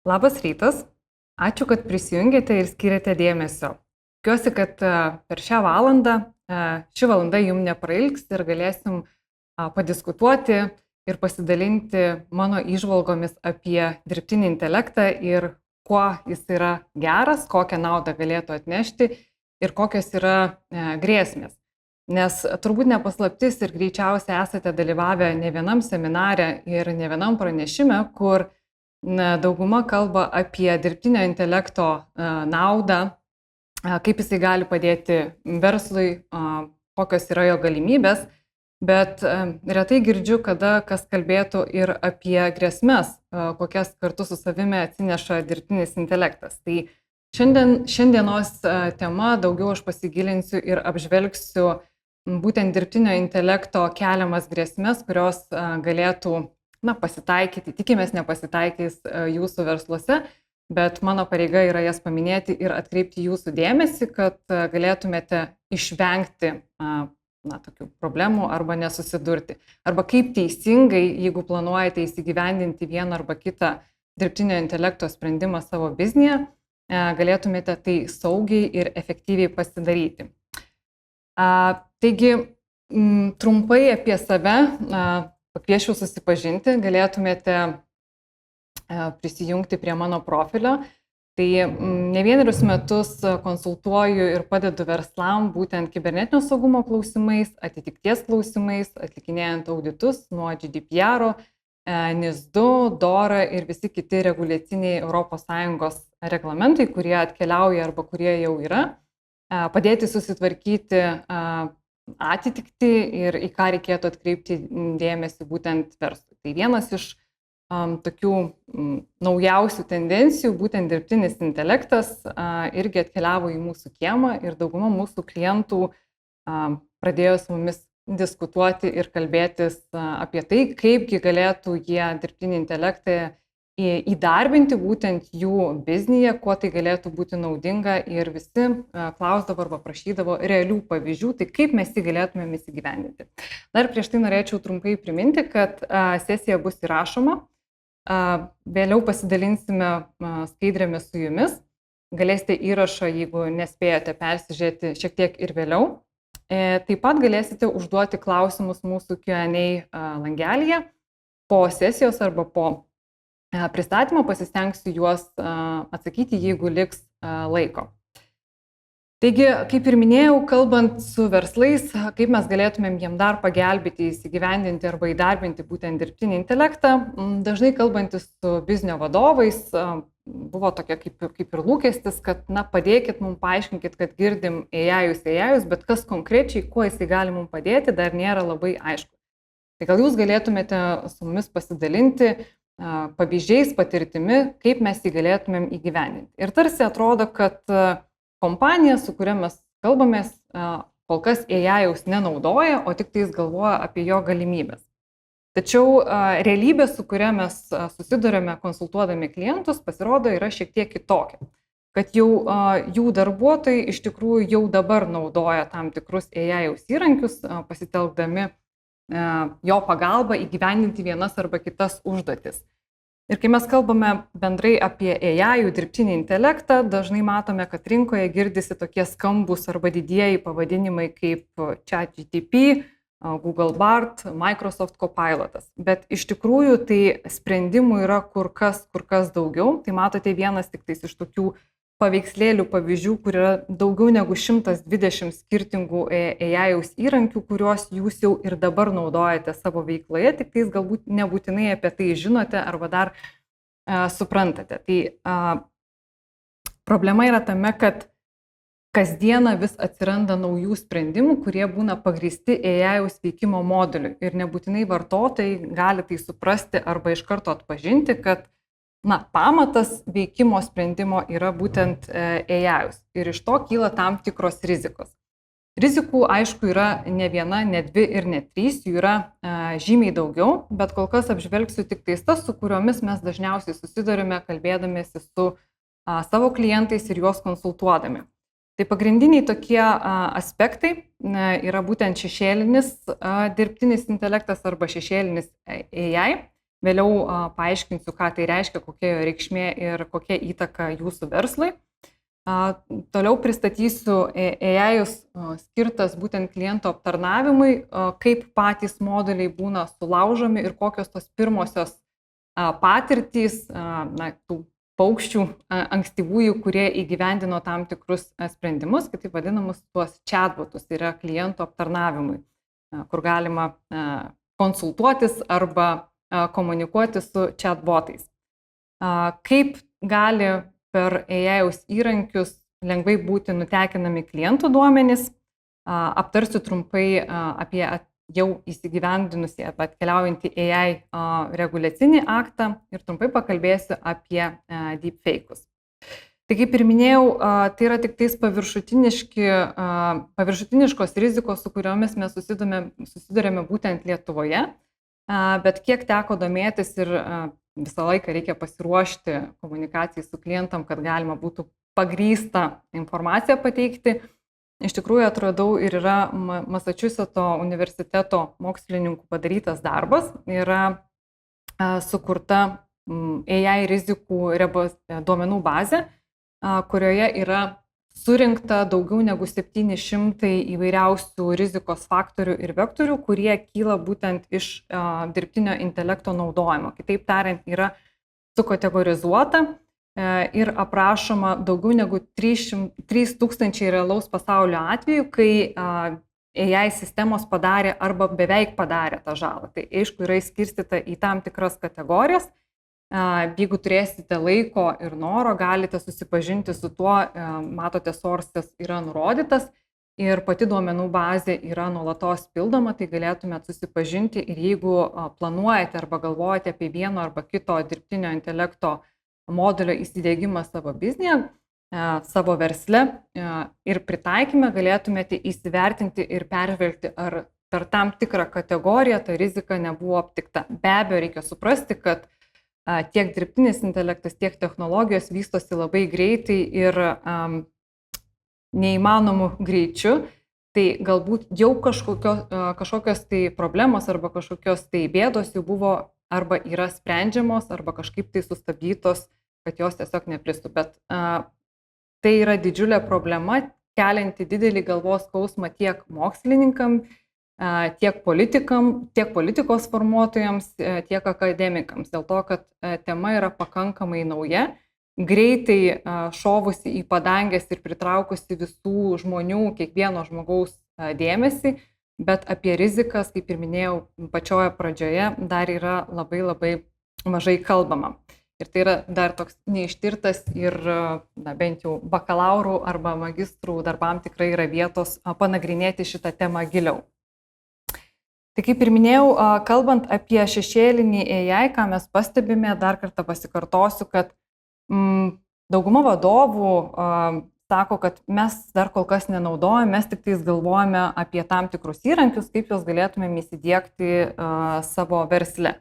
Labas rytas. Ačiū, kad prisijungėte ir skiriate dėmesio. Tikiuosi, kad per šią valandą, ši valanda jums neprailgs ir galėsim padiskutuoti ir pasidalinti mano įžvalgomis apie dirbtinį intelektą ir kuo jis yra geras, kokią naudą galėtų atnešti ir kokios yra grėsmės. Nes turbūt nepaslaptis ir greičiausiai esate dalyvavę ne vienam seminare ir ne vienam pranešime, kur dauguma kalba apie dirbtinio intelekto naudą, kaip jisai gali padėti verslui, kokios yra jo galimybės, bet retai girdžiu, kada kas kalbėtų ir apie grėsmes, kokias kartu su savimi atsineša dirbtinis intelektas. Tai šiandienos tema daugiau aš pasigilinsiu ir apžvelgsiu būtent dirbtinio intelekto keliamas grėsmes, kurios galėtų pasitaikyti, tikimės nepasitaikys jūsų versluose, bet mano pareiga yra jas paminėti ir atkreipti jūsų dėmesį, kad galėtumėte išvengti tokių problemų arba nesusidurti. Arba kaip teisingai, jeigu planuojate įsigyvendinti vieną arba kitą dirbtinio intelekto sprendimą savo biznyje, galėtumėte tai saugiai ir efektyviai pasidaryti. Taigi, trumpai apie save pakviešiu susipažinti, galėtumėte prisijungti prie mano profilio. Tai ne vienerius metus konsultuoju ir padedu verslam būtent kibernetinio saugumo klausimais, atitikties klausimais, atlikinėjant auditus nuo GDPR, NIS2, DORA ir visi kiti reguliaciniai ES reglamentai, kurie atkeliauja arba kurie jau yra, padėti susitvarkyti atitikti ir į ką reikėtų atkreipti dėmesį būtent verslui. Tai vienas iš tokių naujausių tendencijų, būtent dirbtinis intelektas, irgi atkeliavo į mūsų kiemą ir dauguma mūsų klientų pradėjo su mumis diskutuoti ir kalbėtis apie tai, kaipgi galėtų jie dirbtinį intelektą įdarbinti būtent jų biznyje, kuo tai galėtų būti naudinga ir visi klausdavo arba prašydavo realių pavyzdžių, tai kaip mes jį galėtumėm įsigyvendinti. Dar prieš tai norėčiau trumpai priminti, kad sesija bus įrašoma, vėliau pasidalinsime skaidrėmis su jumis, galėsite įrašą, jeigu nespėjote persižiūrėti šiek tiek ir vėliau. Taip pat galėsite užduoti klausimus mūsų Q&A langelyje po sesijos arba po pristatymą, pasistengsiu juos atsakyti, jeigu liks laiko. Taigi, kaip ir minėjau, kalbant su verslais, kaip mes galėtumėm jiem dar pagelbėti, įsigyvendinti arba įdarbinti būtent dirbtinį intelektą, dažnai kalbantis su biznio vadovais, buvo tokia kaip ir lūkestis, kad padėkit mums, paaiškinkit, kad girdim AI, bet kas konkrečiai, kuo jisai gali mums padėti, dar nėra labai aišku. Tai gal jūs galėtumėte su mumis pasidalinti pavyzdžiais, patirtimi, kaip mes jį galėtumėm įgyvendinti. Ir tarsi atrodo, kad kompanija, su kuria mes kalbamės, kol kas AI nenaudoja, o tik tais galvoja apie jo galimybės. Tačiau realybė, su kuria mes susidurėme konsultuodami klientus, pasirodo yra šiek tiek kitokia. Kad jau jų darbuotojai iš tikrųjų jau dabar naudoja tam tikrus AI įrankius, pasitelkdami jo pagalbą įgyvendinti vienas arba kitas užduotis. Ir kai mes kalbame bendrai apie AI, dirbtinį intelektą, dažnai matome, kad rinkoje girdisi tokie skambus arba didieji pavadinimai kaip ChatGPT, Google Bard, Microsoft Copilotas. Bet iš tikrųjų tai sprendimų yra kur kas daugiau. Tai matote vienas tik tais iš tokių paveikslėlių pavyzdžių, kur yra daugiau negu 120 skirtingų AI įrankių, kuriuos jūs jau ir dabar naudojate savo veikloje, tik tais galbūt nebūtinai apie tai žinote arba dar suprantate. Tai problema yra tame, kad kasdieną vis atsiranda naujų sprendimų, kurie būna pagrįsti AI veikimo moduliu ir nebūtinai vartotojai gali tai suprasti arba iš karto atpažinti, kad pamatas veikimo sprendimo yra būtent AI ir iš to kyla tam tikros rizikos. Rizikų, aišku, yra ne viena, ne dvi ir ne trys, jų yra žymiai daugiau, bet kol kas apžvelgsiu tik tais tas, su kuriomis mes dažniausiai susidurime, kalbėdamėsi su savo klientais ir juos konsultuodami. Tai pagrindiniai tokie aspektai yra būtent šešėlinis dirbtinis intelektas arba šešėlinis AI. Vėliau paaiškinsiu, ką tai reiškia, kokia jo reikšmė ir kokia įtaka jūsų verslui. Toliau pristatysiu AI-us skirtas būtent kliento aptarnavimui, kaip patys moduliai būna sulaužomi ir kokios tos pirmosios patirtys tų paukščių ankstyvųjų, kurie įgyvendino tam tikrus sprendimus, kitaip vadinamus tuos chatbotus, tai yra kliento aptarnavimui, kur galima konsultuotis arba komunikuoti su chatbotais. Kaip gali per AI-us įrankius lengvai būti nutekinami klientų duomenys, aptarsiu trumpai apie jau įsigyvendinusį arba atkeliaujantį AI reguliacinį aktą ir trumpai pakalbėsiu apie deepfake'us. Tai kaip ir minėjau, tai yra tik tais paviršutiniškos rizikos, su kuriomis mes susidurėme būtent Lietuvoje, bet kiek teko domėtis ir visą laiką reikia pasiruošti komunikacijai su klientam, kad galima būtų pagrįstą informaciją pateikti. Iš tikrųjų atradau ir yra Masačuseto universiteto mokslininkų padarytas darbas, yra sukurta AI rizikų duomenų bazė, kurioje yra surinkta daugiau negu 700 įvairiausių rizikos faktorių ir vektorių, kurie kyla būtent iš dirbtinio intelekto naudojimo. Kitaip tariant, yra sukategorizuota ir aprašoma daugiau negu 3000 realaus pasaulio atvejų, kai AI sistemos padarė arba beveik padarė tą žalą. Tai aišku, yra įskirstyta į tam tikras kategorijas. Jeigu turėsite laiko ir noro, galite susipažinti su tuo, matote, sources yra nurodytas ir pati duomenų bazė yra nuolatos pildoma, tai galėtumėt susipažinti ir jeigu planuojate arba galvojate apie vieno arba kito dirbtinio intelekto modulio įsidiegimą savo biznėje, savo versle ir pritaikymę, galėtumėte įsivertinti ir peržvelgti, ar per tam tikrą kategoriją ta rizika nebuvo aptikta. Be abejo, reikia suprasti, kad tiek dirbtinis intelektas, tiek technologijos vystosi labai greitai ir neįmanomų greičių, tai galbūt jau kažkokios tai problemos arba kažkokios tai bėdos jau buvo arba yra sprendžiamos, arba kažkaip tai sustabdytos, kad jos tiesiog neplistų. Bet tai yra didžiulė problema, kelianti didelį galvos skausmą tiek mokslininkam, tiek politikos formuotojams, tiek akademikams. Dėl to, kad tema yra pakankamai nauja, greitai šovusi į padangės ir pritraukusi visų žmonių, kiekvieno žmogaus dėmesį, bet apie rizikas, kaip ir minėjau pačioje pradžioje, dar yra labai labai mažai kalbama. Ir tai yra dar toks neištirtas ir bent jau bakalaurų arba magistrų darbam tikrai yra vietos panagrinėti šitą temą giliau. Tai kaip ir minėjau, kalbant apie šešėlinį AI, ką mes pastebime, dar kartą pasikartosiu, kad dauguma vadovų sako, kad mes dar kol kas nenaudojame, mes tik tais galvojame apie tam tikrus įrankius, kaip juos galėtumėm įsidiegti savo versle.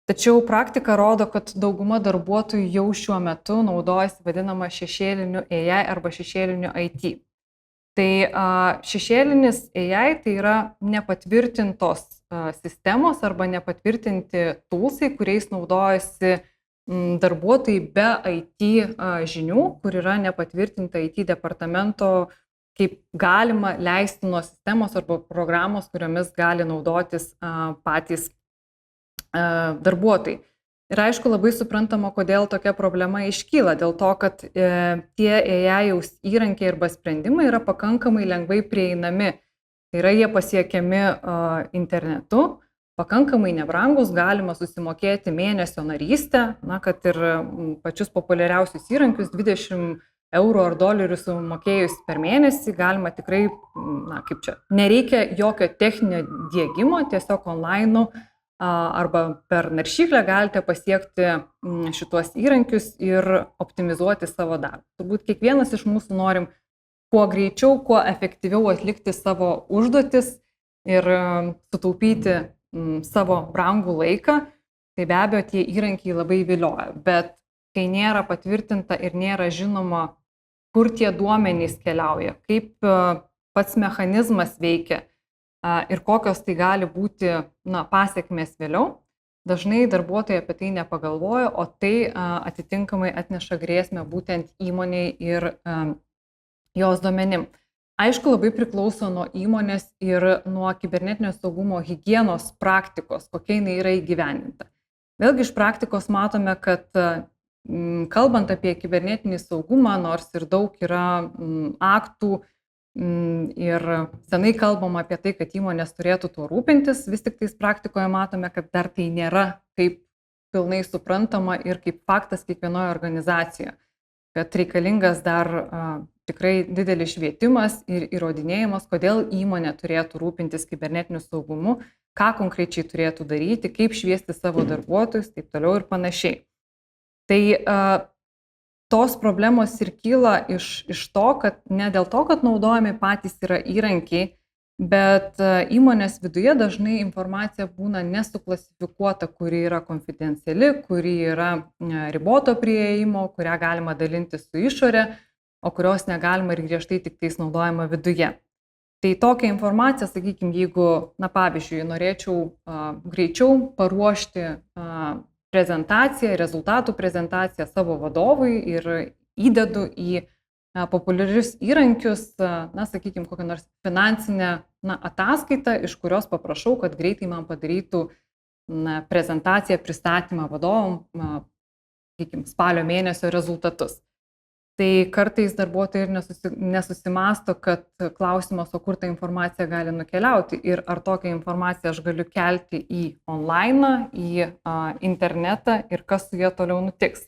Tačiau praktika rodo, kad dauguma darbuotojų jau šiuo metu naudojasi vadinamą šešėliniu AI arba šešėliniu IT. Tai šešėlinis AI tai yra nepatvirtintos sistemos arba nepatvirtinti toolsai, kuriais naudojasi darbuotojai be IT žinių, kur yra nepatvirtinta IT departamento kaip galima leistinos sistemos arba programos, kuriomis gali naudotis patys darbuotojai. Ir aišku, labai suprantama, kodėl tokia problema iškyla, dėl to, kad tie AI-jaus įrankiai arba sprendimai yra pakankamai lengvai prieinami. Tai yra jie pasiekiami internetu, pakankamai nebrangus, galima susimokėti mėnesio narystę, kad ir pačius populiariausius įrankius 20 eurų ar dolerių sumokėjus per mėnesį galima tikrai, nereikia jokio techninio diegimo, tiesiog online arba per naršyklę galite pasiekti šituos įrankius ir optimizuoti savo darbą. Turbūt kiekvienas iš mūsų norim kuo greičiau, kuo efektyviau atlikti savo užduotis ir sutaupyti savo brangų laiką, tai be abejo tie įrankiai labai vilioja. Bet kai nėra patvirtinta ir nėra žinoma, kur tie duomenys keliauja, kaip pats mechanizmas veikia, ir kokios tai gali būti pasekmės vėliau, dažnai darbuotojai apie tai nepagalvoja, o tai atitinkamai atneša grėsmę būtent įmoniai ir jos duomenim. Aišku, labai priklauso nuo įmonės ir nuo kibernetinio saugumo higienos praktikos, kokia jinai yra įgyvendinta. Vėlgi iš praktikos matome, kad kalbant apie kibernetinį saugumą, nors ir daug yra aktų ir senai kalbama apie tai, kad įmonės turėtų tuo rūpintis, vis tik tais praktikoje matome, kad dar tai nėra taip pilnai suprantama ir kaip faktas kiekvienoje organizacijoje, kad reikalingas dar tikrai didelis švietimas ir įrodinėjimas, kodėl įmonė turėtų rūpintis kibernetiniu saugumu, ką konkrečiai turėtų daryti, kaip šviesti savo darbuotojus, taip toliau ir panašiai. Tai tos problemos ir kyla iš to, kad ne dėl to, kad naudojami patys yra įrankiai, bet įmonės viduje dažnai informacija būna nesuklasifikuota, kuri yra konfidenciali, kuri yra riboto prieėjimo, kurią galima dalinti su išorė, o kurios negalima ir griežtai tik tais naudojama viduje. Tai tokia informacija, sakykime, jeigu, pavyzdžiui, norėčiau greičiau paruošti prezentaciją, rezultatų prezentaciją savo vadovui ir įdedu į populiarius įrankius, sakykime, kokią nors finansinę ataskaitą, iš kurios paprašau, kad greitai man padarytų prezentaciją, pristatymą vadovom, sakykime, spalio mėnesio rezultatus. Tai kartais darbuotojai ir nesusimasto, kad klausimas, o kur ta informacija gali nukeliauti ir ar tokią informaciją aš galiu kelti į online, į internetą ir kas su jie toliau nutiks.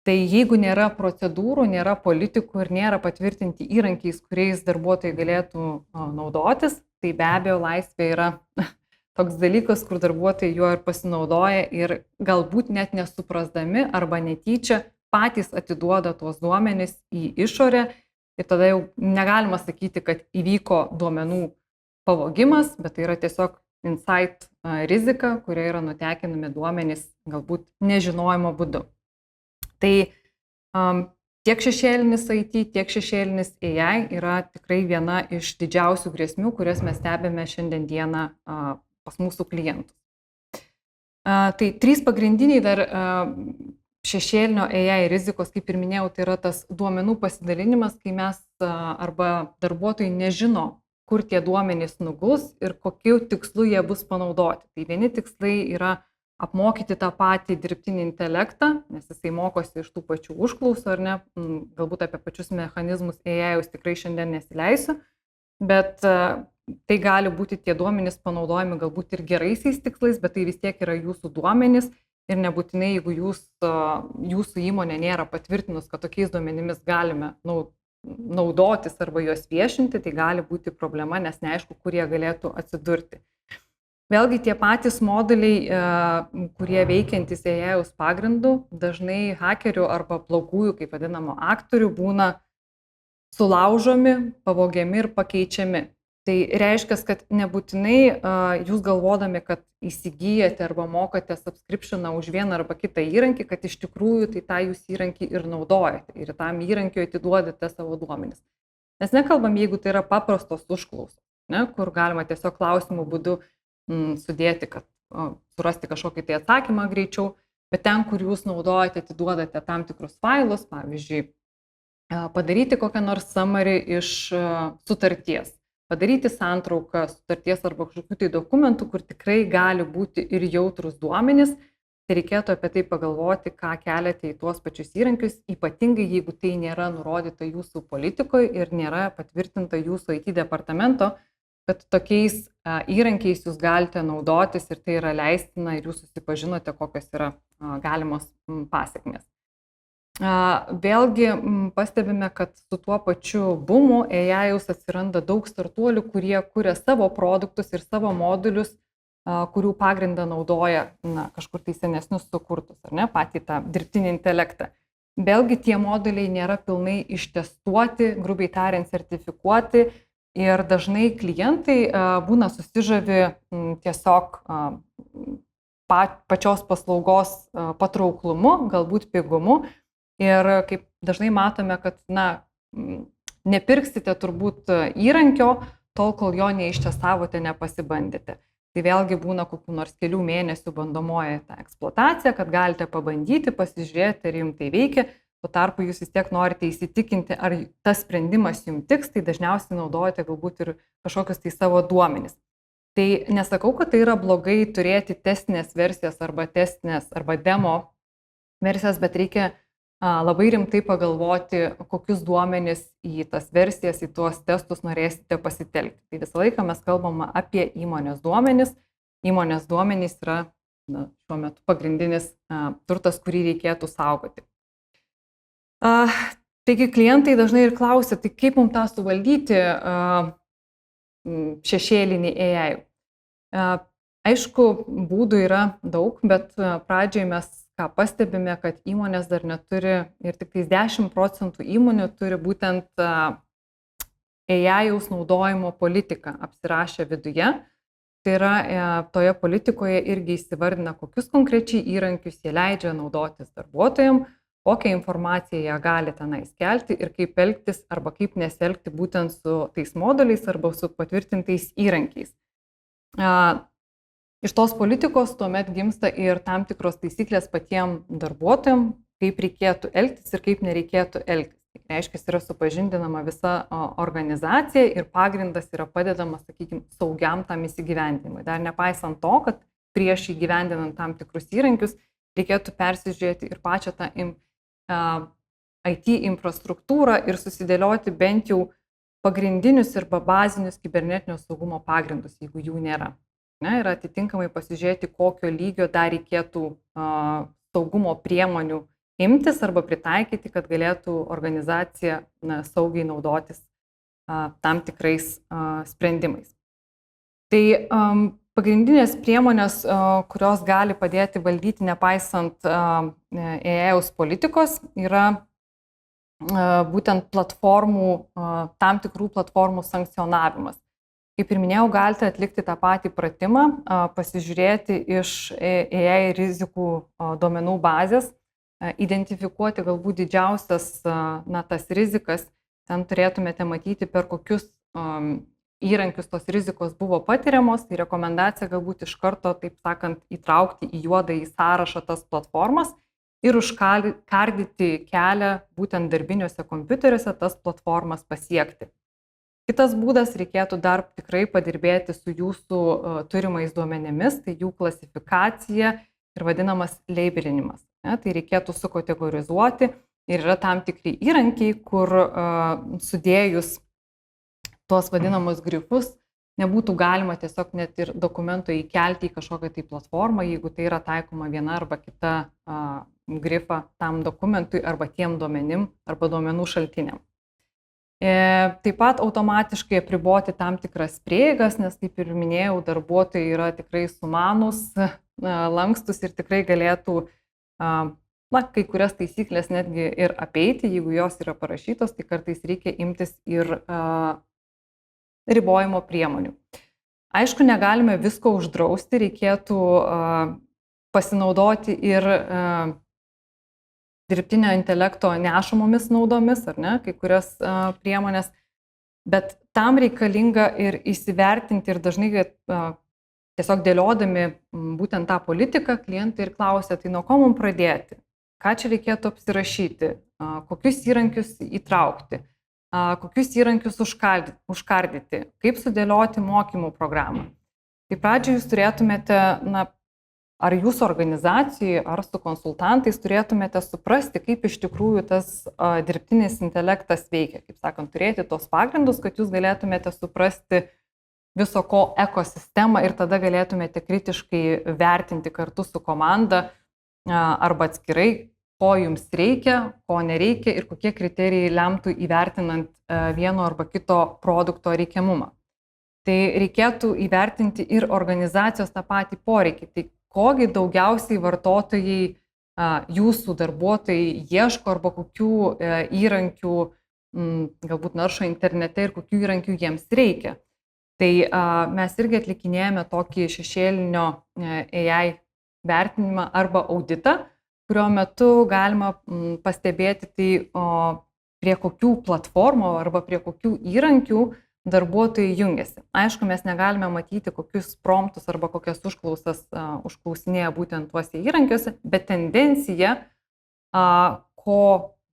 Tai jeigu nėra procedūrų, nėra politikų ir nėra patvirtinti įrankiais, kuriais darbuotojai galėtų naudotis, tai be abejo laisvė yra toks dalykas, kur darbuotojai juo ir pasinaudoja ir galbūt net nesuprasdami arba netyčia patys atiduoda tuos duomenis į išorę ir tada jau negalima sakyti, kad įvyko duomenų pavogimas, bet tai yra tiesiog insight rizika, kuria yra nutekinami duomenys galbūt nežinojimo būdu. Tai tiek šešėlinis IT, tiek šešėlinis AI yra tikrai viena iš didžiausių grėsmių, kurias mes stebime šiandien dieną pas mūsų klientus. Tai 3 pagrindiniai dar šešėlinio AI rizikos, kaip ir minėjau, tai yra tas duomenų pasidalinimas, kai mes arba darbuotojai nežino, kur tie duomenys nuguls ir kokiu tikslu jie bus panaudoti. Tai vieni tikslai yra apmokyti tą patį dirbtinį intelektą, nes jisai mokosi iš tų pačių užklausų, ar ne, galbūt apie pačius mechanizmus AI jūs tikrai šiandien nesileisiu, bet tai gali būti tie duomenys panaudojami galbūt ir geraisiais tikslais, bet tai vis tiek yra jūsų duomenys. Ir nebūtinai, jeigu jūsų įmonė nėra patvirtinus, kad tokiais duomenimis galime naudotis arba juos viešinti, tai gali būti problema, nes neaišku, kur jie galėtų atsidurti. Vėlgi tie patys moduliai, kurie veikiantys AI pagrindu, dažnai hakerių arba plaukųjų, kaip vadinamo, aktorių būna sulaužomi, pavogiami ir pakeičiami. Tai reiškia, kad nebūtinai jūs galvodami, kad įsigijate arba mokate subscriptioną už vieną arba kitą įrankį, kad iš tikrųjų tai tą jūs įrankį ir naudojate ir tam įrankiui atiduodate savo duomenis. Mes nekalbam, jeigu tai yra paprastos užklausos, kur galima tiesiog klausimų būdu sudėti, kad surasti kažkokį tai atsakymą greičiau, bet ten, kur jūs naudojate, atiduodate tam tikrus failus, pavyzdžiui, padaryti kokią nors summary iš sutarties. Padaryti santrauką sutarties arba kažkokių tai dokumentų, kur tikrai gali būti ir jautrus duomenys, tai reikėtų apie tai pagalvoti, ką keliate į tuos pačius įrankius, ypatingai jeigu tai nėra nurodyta jūsų politikoje ir nėra patvirtinta jūsų IT departamento, kad tokiais įrankiais jūs galite naudotis ir tai yra leistina ir jūs susipažinote, kokios yra galimos pasiekmės. Vėlgi pastebime, kad su tuo pačiu boomu AI atsiranda daug startuolių, kurie kuria savo produktus ir savo modulius, kurių pagrindą naudoja kažkur tai senesnius sukurtus, ar ne, patį tą dirbtinį intelektą. Vėlgi tie moduliai nėra pilnai ištestuoti, grubiai tariant, sertifikuoti ir dažnai klientai būna susižavi tiesiog pačios paslaugos patrauklumu, galbūt pigumu. Ir kaip dažnai matome, kad nepirksite turbūt įrankio, tol kol jo neištestavote, nepasibandėte. Tai vėlgi būna kokių nors kelių mėnesių bandomoji ta eksploatacija, kad galite pabandyti, pasižiūrėti, ar jums tai veikia. Tuo tarpu jūs vis tiek norite įsitikinti, ar tas sprendimas jums tiks, tai dažniausiai naudojate galbūt ir kažkokius tai savo duomenis. Tai nesakau, kad tai yra blogai turėti testinės versijas arba demo versijas, bet reikia labai rimtai pagalvoti, kokius duomenis į tas versijas, į tuos testus norėsite pasitelkti. Tai visą laiką mes kalbame apie įmonės duomenis. Įmonės duomenys yra šiuo metu pagrindinis turtas, kurį reikėtų saugoti. Taigi klientai dažnai ir klausia, tai kaip mums tą suvaldyti šešėlinį AI. Aišku, būdų yra daug, bet pradžiai mes ką pastebime, kad įmonės dar neturi ir tik 10% įmonių turi būtent AI-jaus naudojimo politiką apsirašę viduje. Tai yra, toje politikoje irgi įsivardina, kokius konkrečiai įrankius jie leidžia naudotis darbuotojams, kokią informaciją jie gali tenais kelti ir kaip elgtis arba kaip nesielgti būtent su tais moduliais arba su patvirtintais įrankiais. Iš tos politikos tuomet gimsta ir tam tikros taisyklės patiems darbuotojams, kaip reikėtų elgtis ir kaip nereikėtų elgtis. Tai reiškia, yra supažindinama visa organizacija ir pagrindas yra padedamas, sakykime, saugiam tam įsigyvendinimui. Dar nepaisant to, kad prieš įgyvendinant tam tikrus įrankius reikėtų persižiūrėti ir pačią tą IT infrastruktūrą ir susidėlioti bent jau pagrindinius ir bazinius kibernetinio saugumo pagrindus, jeigu jų nėra. Ir atitinkamai pasižiūrėti, kokio lygio dar reikėtų saugumo priemonių imtis arba pritaikyti, kad galėtų organizacija saugiai naudotis tam tikrais sprendimais. Tai pagrindinės priemonės, kurios gali padėti valdyti nepaisant AI-jaus politikos, yra būtent tam tikrų platformų sankcionavimas. Kaip ir minėjau, galite atlikti tą patį pratimą, pasižiūrėti iš AI rizikų duomenų bazės, identifikuoti galbūt didžiausias tas rizikas. Ten turėtumėte matyti, per kokius įrankius tos rizikos buvo patiriamos. Tai rekomendacija galbūt iš karto, taip sakant, įtraukti į juodąjį sąrašą tas platformas ir užkardyti kelią būtent darbiniuose kompiuteriuose tas platformas pasiekti. Kitas būdas, reikėtų dar tikrai padirbėti su jūsų turimais duomenimis, tai jų klasifikacija ir vadinamas labelinimas. Tai reikėtų sukategorizuoti ir yra tam tikri įrankiai, kur sudėjus tuos vadinamus grifus nebūtų galima tiesiog net ir dokumento įkelti į kažkokią tai platformą, jeigu tai yra taikoma viena arba kita grifa tam dokumentui arba tiem duomenim arba duomenų šaltiniam. Taip pat automatiškai apriboti tam tikras prieigas, nes, kaip ir minėjau, darbuotojai yra tikrai sumanūs, lankstus ir tikrai galėtų kai kurias taisyklės netgi ir apeiti, jeigu jos yra parašytos, tai kartais reikia imtis ir ribojimo priemonių. Aišku, negalime visko uždrausti, reikėtų pasinaudoti ir dirbtinio intelekto nešamomis naudomis, ar ne, kai kurias priemonės, bet tam reikalinga ir įsivertinti ir dažnai tiesiog dėliodami būtent tą politiką, klientai ir klausia, tai nuo ko mums pradėti, ką čia reikėtų apsirašyti, kokius įrankius įtraukti, kokius įrankius užkardyti, kaip sudėlioti mokymų programą. Tai pradžioje jūs turėtumėte, ar jūsų organizacijai, ar su konsultantais turėtumėte suprasti, kaip iš tikrųjų tas dirbtinis intelektas veikia. Kaip sakant, turėti tos pagrindus, kad jūs galėtumėte suprasti viso ko ekosistemą ir tada galėtumėte kritiškai vertinti kartu su komanda arba atskirai, ko jums reikia, ko nereikia ir kokie kriterijai lemtų įvertinant vieno arba kito produkto reikiamumą. Tai reikėtų įvertinti ir organizacijos tą patį poreikį. Tai kogi daugiausiai vartotojai, jūsų darbuotojai ieško arba kokių įrankių galbūt naršo internete ir kokių įrankių jiems reikia. Tai mes irgi atlikinėjame tokį šešėlinio AI vertinimą arba auditą, kurio metu galima pastebėti, tai prie kokių platformų arba prie kokių įrankių darbuotojai jungiasi. Aišku, mes negalime matyti, kokius promptus arba kokias užklausas užklausinėja būtent tuose įrankiuose, bet tendencija, ko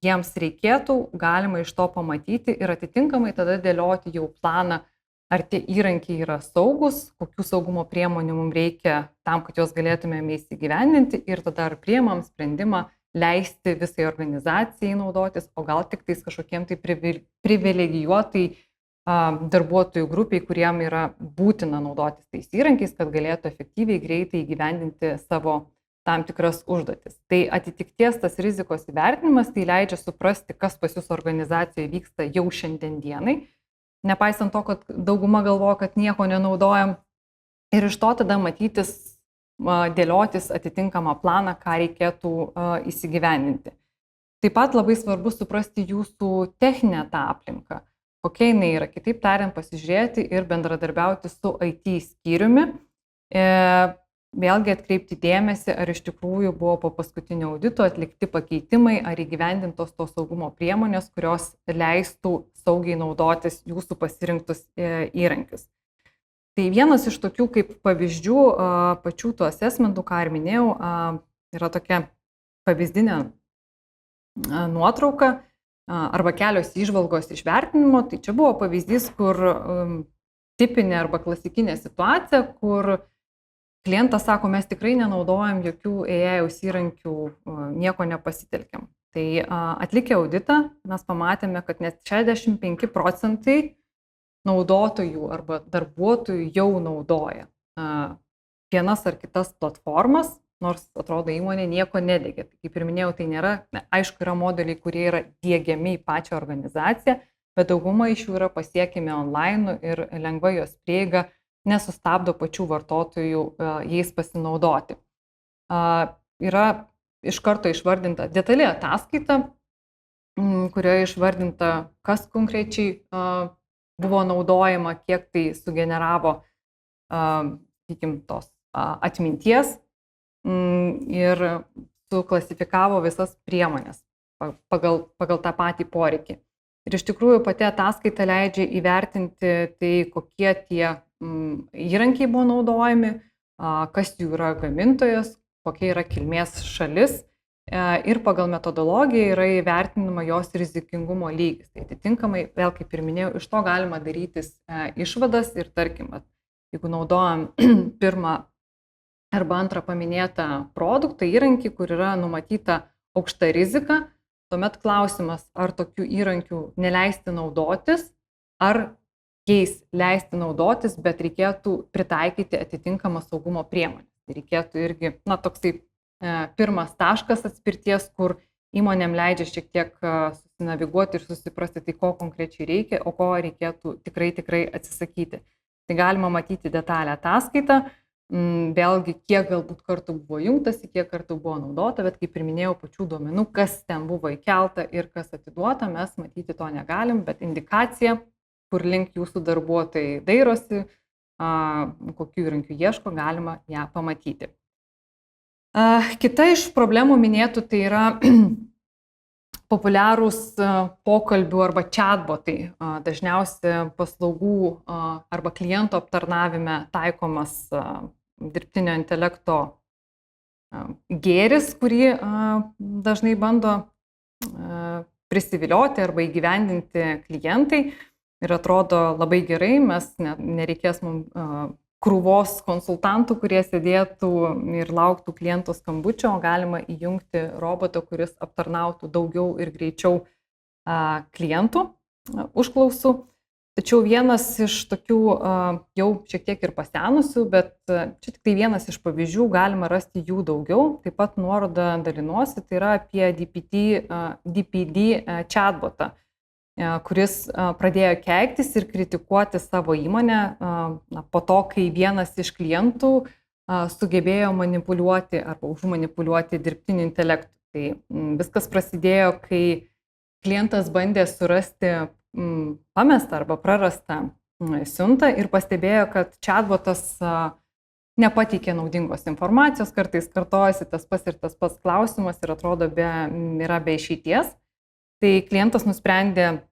jiems reikėtų, galima iš to pamatyti ir atitinkamai tada dėlioti jau planą, ar tie įrankiai yra saugus, kokių saugumo priemonių mums reikia tam, kad juos galėtumėme įsigyvendinti ir tada ar priemam sprendimą leisti visai organizacijai naudotis, o gal tik tais kažkokiem tai privilegijuotai darbuotojų grupiai, kuriem yra būtina naudotis tais įrankiais, kad galėtų efektyviai, greitai įgyvendinti savo tam tikras užduotis. Tai atitikties tas rizikos įvertinimas, tai leidžia suprasti, kas pas jūs organizacijoje vyksta jau šiandien dienai, nepaisant to, kad dauguma galvoja, kad nieko nenaudojam ir iš to tada matytis, dėliotis atitinkamą planą, ką reikėtų įsigyvendinti. Taip pat labai svarbu suprasti jūsų techninę tą aplinką, kokia jinai yra. Kitaip tariant, pasižiūrėti ir bendradarbiauti su IT skyriumi. Vėlgi atkreipti dėmesį, ar iš tikrųjų buvo po paskutinio audito atlikti pakeitimai, ar įgyvendintos tos saugumo priemonės, kurios leistų saugiai naudotis jūsų pasirinktus įrankius. Tai vienas iš tokių kaip pavyzdžių pačių tų assessmentų, ką ir minėjau, yra tokia pavyzdinė nuotrauka arba kelios įžvalgos iš vertinimo. Tai čia buvo pavyzdys, kur tipinė arba klasikinė situacija, kur klientas sako, mes tikrai nenaudojam jokių AI įrankių, nieko nepasitelkiam. Tai atlikę auditą mes pamatėme, kad net 65% naudotojų arba darbuotojų jau naudoja vienas ar kitas platformas, nors atrodo įmonė nieko nediegia. Kaip ir minėjau, tai nėra, aišku, yra modeliai, kurie yra diegiami į pačią organizaciją, bet dauguma iš jų yra pasiekiami online ir lengva jos prieiga nesustabdo pačių vartotojų jais pasinaudoti. Yra iš karto išvardinta detali ataskaita, kurioje išvardinta, kas konkrečiai buvo naudojama, kiek tai sugeneravo, tos atminties ir suklasifikavo visas priemonės pagal tą patį poreikį. Ir iš tikrųjų pati ataskaita leidžia įvertinti tai, kokie tie įrankiai buvo naudojami, kas jų yra gamintojas, kokia yra kilmės šalis. Ir pagal metodologiją yra įvertinama jos rizikingumo lygis. Tai atitinkamai, vėl kaip ir minėjau, iš to galima darytis išvadas ir tarkim, jeigu naudojam pirmą arba antrą paminėtą produktą, įrankį, kur yra numatyta aukšta rizika, tuomet klausimas, ar tokių įrankių neleisti naudotis, ar jais leisti naudotis, bet reikėtų pritaikyti atitinkamą saugumo priemonę. Tai reikėtų irgi, toksai pirmas taškas atspirties, kur įmonėm leidžia šiek tiek susinaviguoti ir susiprasti, tai ko konkrečiai reikia, o ko reikėtų tikrai atsisakyti. Tai galima matyti detalę ataskaitą, vėlgi kiek galbūt kartų buvo jungtasi, kiek kartų buvo naudota, bet kaip ir minėjau, pačių duomenų, kas ten buvo įkelta ir kas atiduota, mes matyti to negalim, bet indikacija, kur link jūsų darbuotojai dairosi, kokių įrankių ieško, galima ją pamatyti. Kita iš problemų minėtų tai yra populiarūs pokalbių arba chatbotai, dažniausiai paslaugų arba kliento aptarnavime taikomas dirbtinio intelekto gėris, kurį dažnai bando prisivilioti arba įgyvendinti klientai ir atrodo labai gerai, mes nereikės mums krūvos konsultantų, kurie sėdėtų ir lauktų klientų skambučio, o galima įjungti robotą, kuris aptarnautų daugiau ir greičiau klientų užklausų. Tačiau vienas iš tokių jau šiek tiek ir pasenusių, bet čia tik tai vienas iš pavyzdžių, galima rasti jų daugiau. Taip pat nuorodą dalinuosi, tai yra apie DPD chatbotą, kuris pradėjo keiktis ir kritikuoti savo įmonę po to, kai vienas iš klientų sugebėjo manipuliuoti arba užmanipuliuoti dirbtinį intelektą. Tai viskas prasidėjo, kai klientas bandė surasti pamestą arba prarastą siuntą ir pastebėjo, kad chatbotas nepateikė naudingos informacijos, kartais kartojasi tas pats klausimas ir atrodo yra be išeities. Tai klientas nusprendė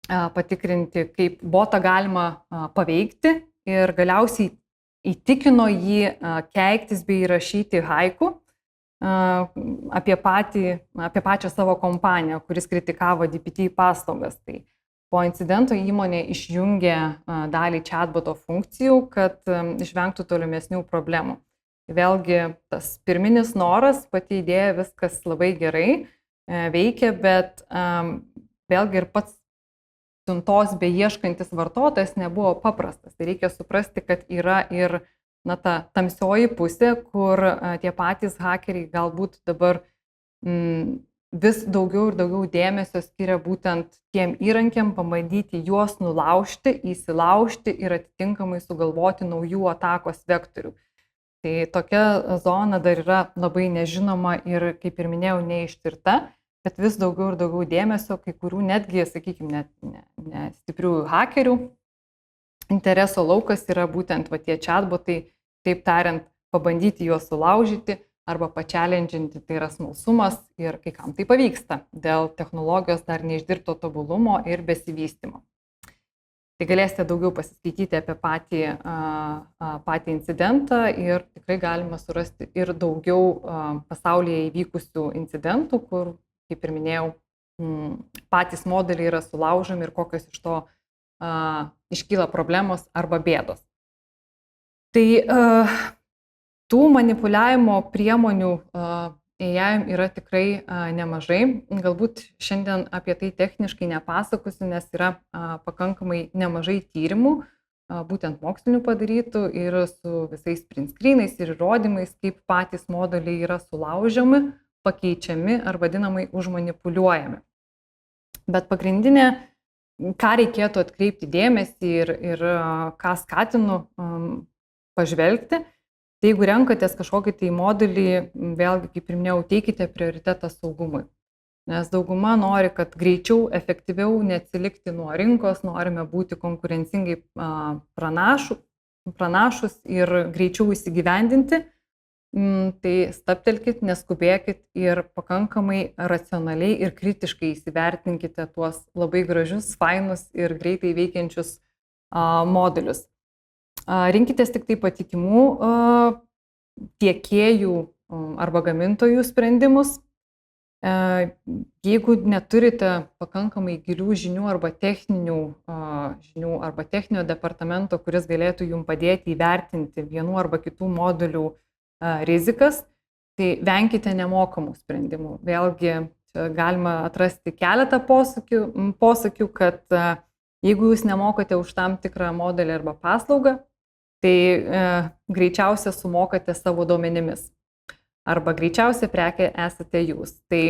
patikrinti, kaip botą galima paveikti ir galiausiai įtikino jį keiktis bei įrašyti haiku apie pačią savo kompaniją, kuris kritikavo DPT paslaugas. Tai po incidento įmonė išjungė dalį chatboto funkcijų, kad išvengtų tolimesnių problemų. Vėlgi tas pirminis noras, pati idėja, viskas labai gerai veikia, bet vėlgi ir pats siuntos beieškantis vartotojas nebuvo paprastas. Tai reikia suprasti, kad yra ir ta tamsioji pusė, kur tie patys hakeriai galbūt dabar vis daugiau ir daugiau dėmesio skiria būtent tiem įrankiam, pabandyti juos nulaužti, įsilaužti ir atitinkamai sugalvoti naujų atakos vektorių. Tai tokia zona dar yra labai nežinoma ir, kaip ir minėjau, neištirta, bet vis daugiau ir daugiau dėmesio, kai kurių netgi, sakykime, ne stipriųjų hakerių intereso laukas yra būtent tie chatbotai, taip tariant, pabandyti juos sulaužyti arba pačialendžinti, tai yra smalsumas ir kai kam tai pavyksta dėl technologijos dar neišdirbto tobulumo ir besivystymo. Tai galėsite daugiau pasiskaityti apie patį incidentą ir tikrai galima surasti ir daugiau pasaulyje įvykusių incidentų, kur, kaip ir minėjau, patys modeliai yra sulaužomi ir kokios iš to iškyla problemos arba bėdos. Tai tų manipuliavimo priemonių AI yra tikrai nemažai. Galbūt šiandien apie tai techniškai nepasakosiu, nes yra pakankamai nemažai tyrimų, būtent mokslinių padarytų ir su visais print screenais ir įrodymais, kaip patys modeliai yra sulaužiami, pakeičiami ar vadinamai užmanipuliuojami. Bet pagrindinė, ką reikėtų atkreipti dėmesį ir ką skatinu pažvelgti, tai jeigu renkatės kažkokį tai modelį, vėlgi, kaip ir minėjau, teikite prioritetą saugumui. Nes dauguma nori, kad greičiau, efektyviau neatsilikti nuo rinkos, norime būti konkurencingai pranašus ir greičiau įsigyvendinti. Tai stabtelkit, neskubėkit ir pakankamai racionaliai ir kritiškai įsivertinkite tuos labai gražius, fainus ir greitai veikiančius modelius. Rinkitės tik tai patikimų tiekėjų arba gamintojų sprendimus. Jeigu neturite pakankamai gilių žinių arba techninių žinių arba techninio departamento, kuris galėtų jums padėti įvertinti vienų arba kitų modelių rizikas, tai venkite nemokamų sprendimų. Vėlgi galima atrasti keletą posakių, kad jeigu jūs nemokate už tam tikrą modelį arba paslaugą, tai greičiausia sumokate savo duomenimis arba greičiausia prekė esate jūs. Tai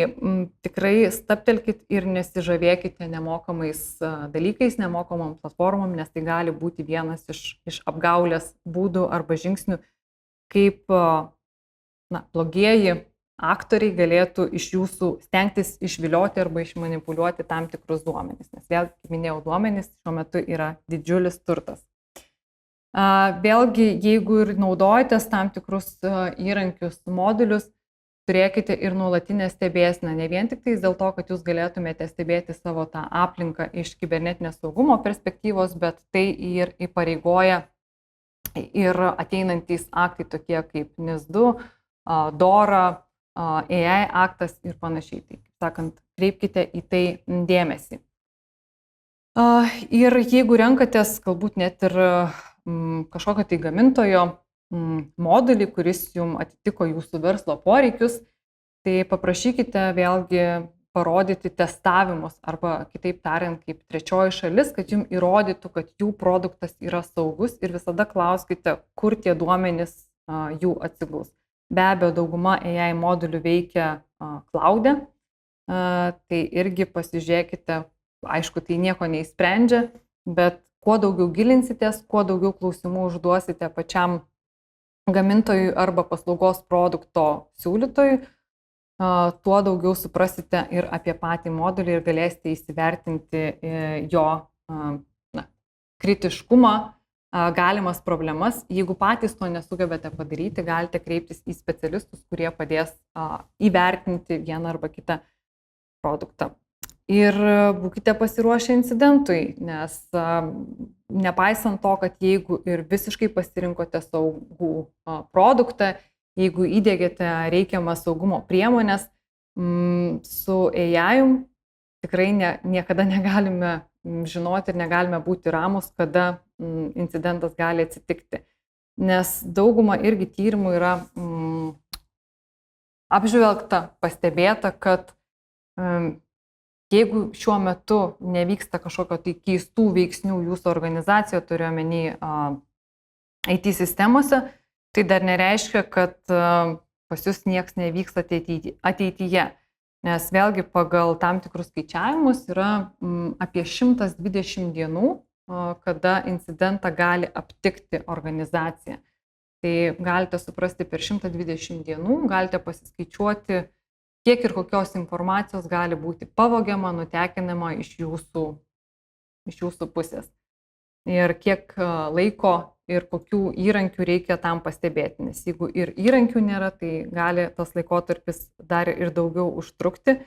tikrai stabtelkit ir nesižavėkite nemokamais dalykais, nemokamom platformom, nes tai gali būti vienas iš apgaulės būdų arba žingsnių, kaip blogieji aktoriai galėtų iš jūsų stengtis išvilioti arba išmanipuliuoti tam tikrus duomenis. Nes vėl, kaip minėjau, duomenys šiuo metu yra didžiulis turtas. Vėlgi, jeigu ir naudojatės tam tikrus įrankius, modulius, turėkite ir nuolatinę stebėseną. Ne vien tik dėl to, kad jūs galėtumėte stebėti savo tą aplinką iš kibernetinio saugumo perspektyvos, bet tai ir įpareigoja ir ateinantys aktai tokie kaip NIS2, DORA, AI aktas ir panašiai. Tai, kaip sakant, kreipkite į tai dėmesį. Ir jeigu renkatės galbūt net ir kažkokio tai gamintojo modelį, kuris jums atitiko jūsų verslo poreikius, tai paprašykite vėlgi parodyti testavimus arba kitaip tariant kaip trečioji šalis, kad jums įrodytų, kad jų produktas yra saugus ir visada klauskite, kur tie duomenys jų atsiguls. Be abejo, dauguma AI modulių veikia cloud'e, tai irgi pasižiūrėkite, aišku, tai nieko neįsprendžia, bet kuo daugiau gilinsitės, kuo daugiau klausimų užduosite pačiam gamintojui arba paslaugos produkto siūlytojui, tuo daugiau suprasite ir apie patį modelį ir galėsite įsivertinti jo kritiškumą, galimas problemas. Jeigu patys to nesugebate padaryti, galite kreiptis į specialistus, kurie padės įvertinti vieną arba kitą produktą. ir būkite pasiruošę incidentui, nes nepaisant to, kad jeigu ir visiškai pasirinkote saugų produktą, jeigu įdėgėte reikiamas saugumo priemonės, su AI tikrai niekada negalime žinoti ir negalime būti ramus, kada incidentas gali atsitikti. Nes dauguma irgi tyrimų yra apžvelgta, pastebėta, kad jeigu šiuo metu nevyksta kažkokio tai keistų veiksnių jūsų organizacijoje, turiu omeny IT sistemose, tai dar nereiškia, kad pas jūs nieks nevyks ateityje. Nes vėlgi pagal tam tikrus skaičiavimus yra apie 120 dienų, kada incidentą gali aptikti organizacija. Tai galite suprasti per 120 dienų, galite pasiskaičiuoti, kiek ir kokios informacijos gali būti pavogiama, nutekinama iš jūsų pusės. Ir kiek laiko ir kokių įrankių reikia tam pastebėti. Nes jeigu ir įrankių nėra, tai gali tas laikotarpis dar ir daugiau užtrukti.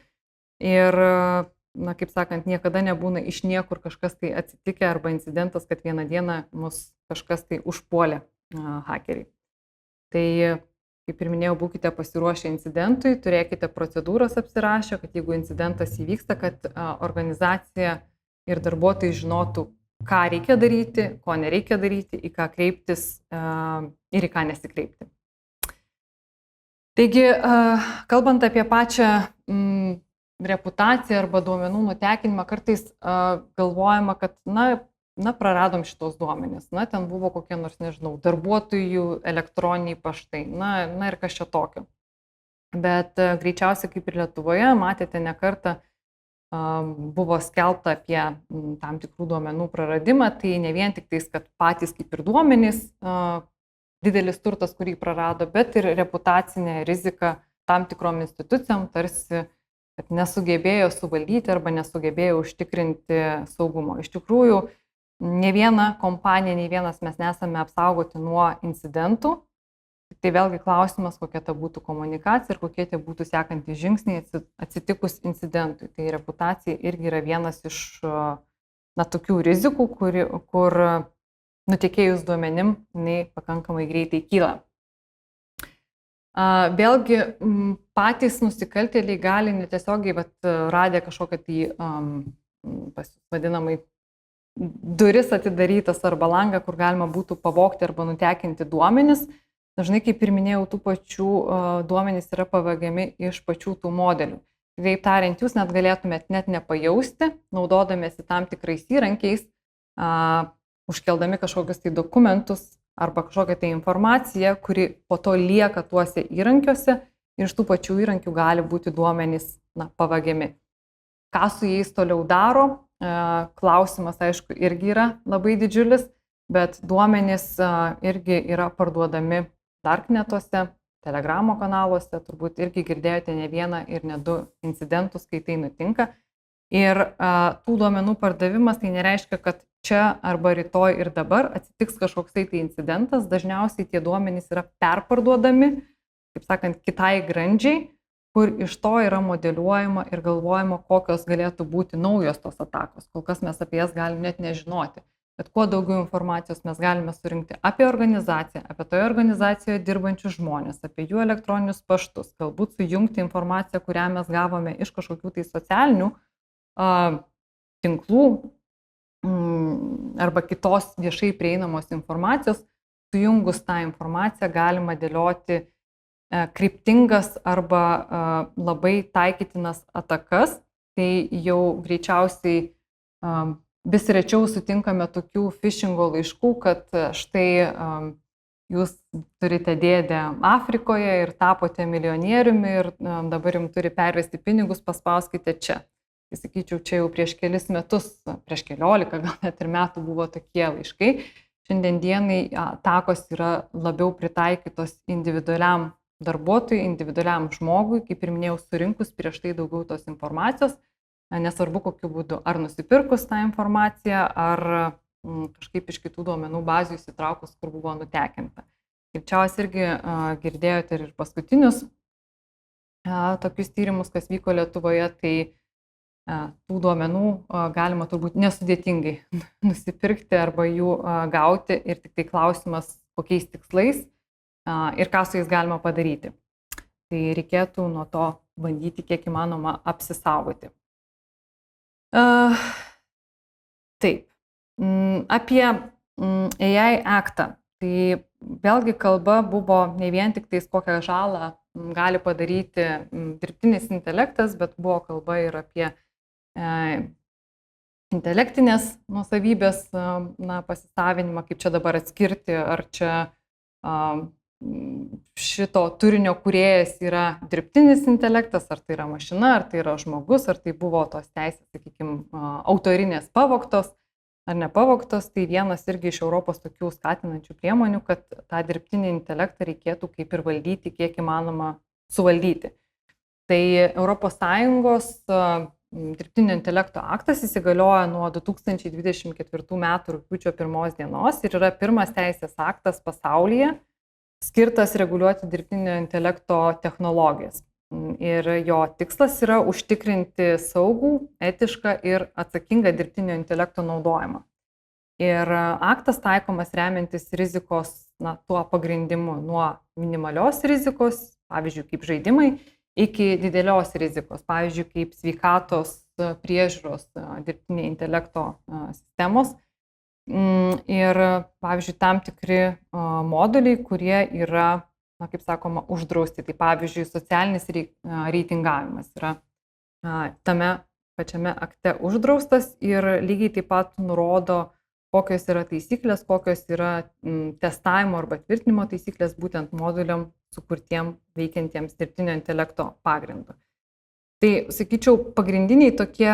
Ir, kaip sakant, niekada nebūna iš niekur kažkas tai atsitikę arba incidentas, kad vieną dieną mus kažkas tai užpuolė hakeriai. Tai, kaip ir minėjau, būkite pasiruošę incidentui, turėkite procedūras apsirašę, kad jeigu incidentas įvyksta, kad organizacija ir darbuotojai žinotų, ką reikia daryti, ko nereikia daryti, į ką kreiptis ir į ką nesikreipti. Taigi, kalbant apie pačią reputaciją arba duomenų nutekinimą, kartais galvojama, kad praradom šitos duomenis, ten buvo kokie nors, nežinau, darbuotojų elektroniniai paštai, ir kas čia tokio. Bet greičiausiai, kaip ir Lietuvoje, matėte ne kartą, buvo skelbta apie tam tikrų duomenų praradimą, tai ne vien tik tais, kad patys kaip ir duomenys, didelis turtas, kurį prarado, bet ir reputacinė rizika tam tikrom institucijom, tarsi kad nesugebėjo suvaldyti arba nesugebėjo užtikrinti saugumo. Iš tikrųjų, ne viena kompanija, nei vienas mes nesame apsaugoti nuo incidentų. Tai vėlgi klausimas, kokia ta būtų komunikacija ir kokie tie būtų sekantys žingsniai atsitikus incidentui. Tai reputacija irgi yra vienas iš tokių rizikų, kur nutekėjus duomenim, jinai pakankamai greitai kyla. Vėlgi patys nusikaltėliai gali netiesiogiai radę kažkokią tai vadinamai duris atidarytas arba langą, kur galima būtų pavogti arba nutekinti duomenis. Dažnai, kaip ir minėjau, tų pačių duomenys yra pavagiami iš pačių tų modelių. Kitaip tariant, jūs net galėtumėt net nepajausti, naudodamiesi tam tikrais įrankiais, užkeldami kažkokius tai dokumentus arba kažkokią tai informaciją, kuri po to lieka tuose įrankiuose ir iš tų pačių įrankių gali būti duomenys pavagiami. Ką su jais toliau daro? Klausimas, aišku, irgi yra labai didžiulis, bet duomenys irgi yra parduodami darknetuose, Telegramo kanaluose, turbūt irgi girdėjote ne vieną ir ne du incidentus, kai tai nutinka. Ir tų duomenų pardavimas tai nereiškia, kad čia arba rytoj ir dabar atsitiks kažkoksai tai incidentas. Dažniausiai tie duomenys yra perparduodami, kaip sakant, kitai grandžiai, kur iš to yra modeliuojama ir galvojama, kokios galėtų būti naujos tos atakos. Kol kas mes apie jas galim net nežinoti. Bet kuo daugiau informacijos mes galime surinkti apie organizaciją, apie toje organizacijoje dirbančius žmonės, apie jų elektroninius paštus, galbūt sujungti informaciją, kurią mes gavome iš kažkokių tai socialinių tinklų arba kitos viešai prieinamos informacijos, sujungus tą informaciją galima dėlioti kryptingas arba labai taikytinas atakas. Tai jau greičiausiai vis rečiau sutinkame tokių phishingo laiškų, kad štai jūs turite dėdę Afrikoje ir tapote milijonieriumi ir dabar jums turi pervesti pinigus, paspauskite čia. Tai sakyčiau, čia jau prieš kelis metus, prieš 14 gal net ir metų buvo tokie laiškai. Šiandien dienai atakos yra labiau pritaikytos individualiam darbuotojui, individualiam žmogui, kaip ir minėjau, surinkus prieš tai daugiau tos informacijos. Nesvarbu kokiu būdu, ar nusipirkus tą informaciją, ar kažkaip iš kitų duomenų bazių įsitraukus, kur buvo nutekinta. Greičiausiai irgi girdėjote ir paskutinius tokius tyrimus, kas vyko Lietuvoje, tai tų duomenų galima turbūt nesudėtingai nusipirkti arba jų gauti ir tik tai klausimas, kokiais tikslais ir ką su jais galima padaryti. Tai reikėtų nuo to bandyti kiek įmanoma apsisaugoti. Taip, apie AI aktą. Tai vėlgi kalba buvo ne vien tik tais kokią žalą gali padaryti dirbtinis intelektas, bet buvo kalba ir apie intelektinės nuosavybės pasisavinimą, kaip čia dabar atskirti, ar čia šito turinio kūrėjas yra dirbtinis intelektas, ar tai yra mašina, ar tai yra žmogus, ar tai buvo tos teisės, sakykime, autorinės pavogtos ar nepavogtos. Tai vienas irgi iš Europos tokių skatinančių priemonių, kad tą dirbtinį intelektą reikėtų kaip ir valdyti, kiek įmanoma suvaldyti. Tai ES dirbtinio intelekto aktas įsigalioja nuo 2024 m. rugpjūčio 1 dienos ir yra pirmas teisės aktas pasaulyje skirtas reguliuoti dirbtinio intelekto technologijas. Ir jo tikslas yra užtikrinti saugų, etišką ir atsakingą dirbtinio intelekto naudojimą. Ir aktas taikomas remiantis rizikos tuo pagrindimu nuo minimalios rizikos, pavyzdžiui, kaip žaidimai, iki didelios rizikos, pavyzdžiui, kaip sveikatos priežiūros dirbtinio intelekto sistemos. Ir, pavyzdžiui, tam tikri moduliai, kurie yra, kaip sakoma, uždrausti. Tai, pavyzdžiui, socialinis reitingavimas yra tame pačiame akte uždraustas ir lygiai taip pat nurodo, kokios yra taisyklės, kokios yra testavimo arba tvirtinimo taisyklės būtent moduliam sukurtiem veikiantiems dirbtinio intelekto pagrindu. Tai, sakyčiau, pagrindiniai tokie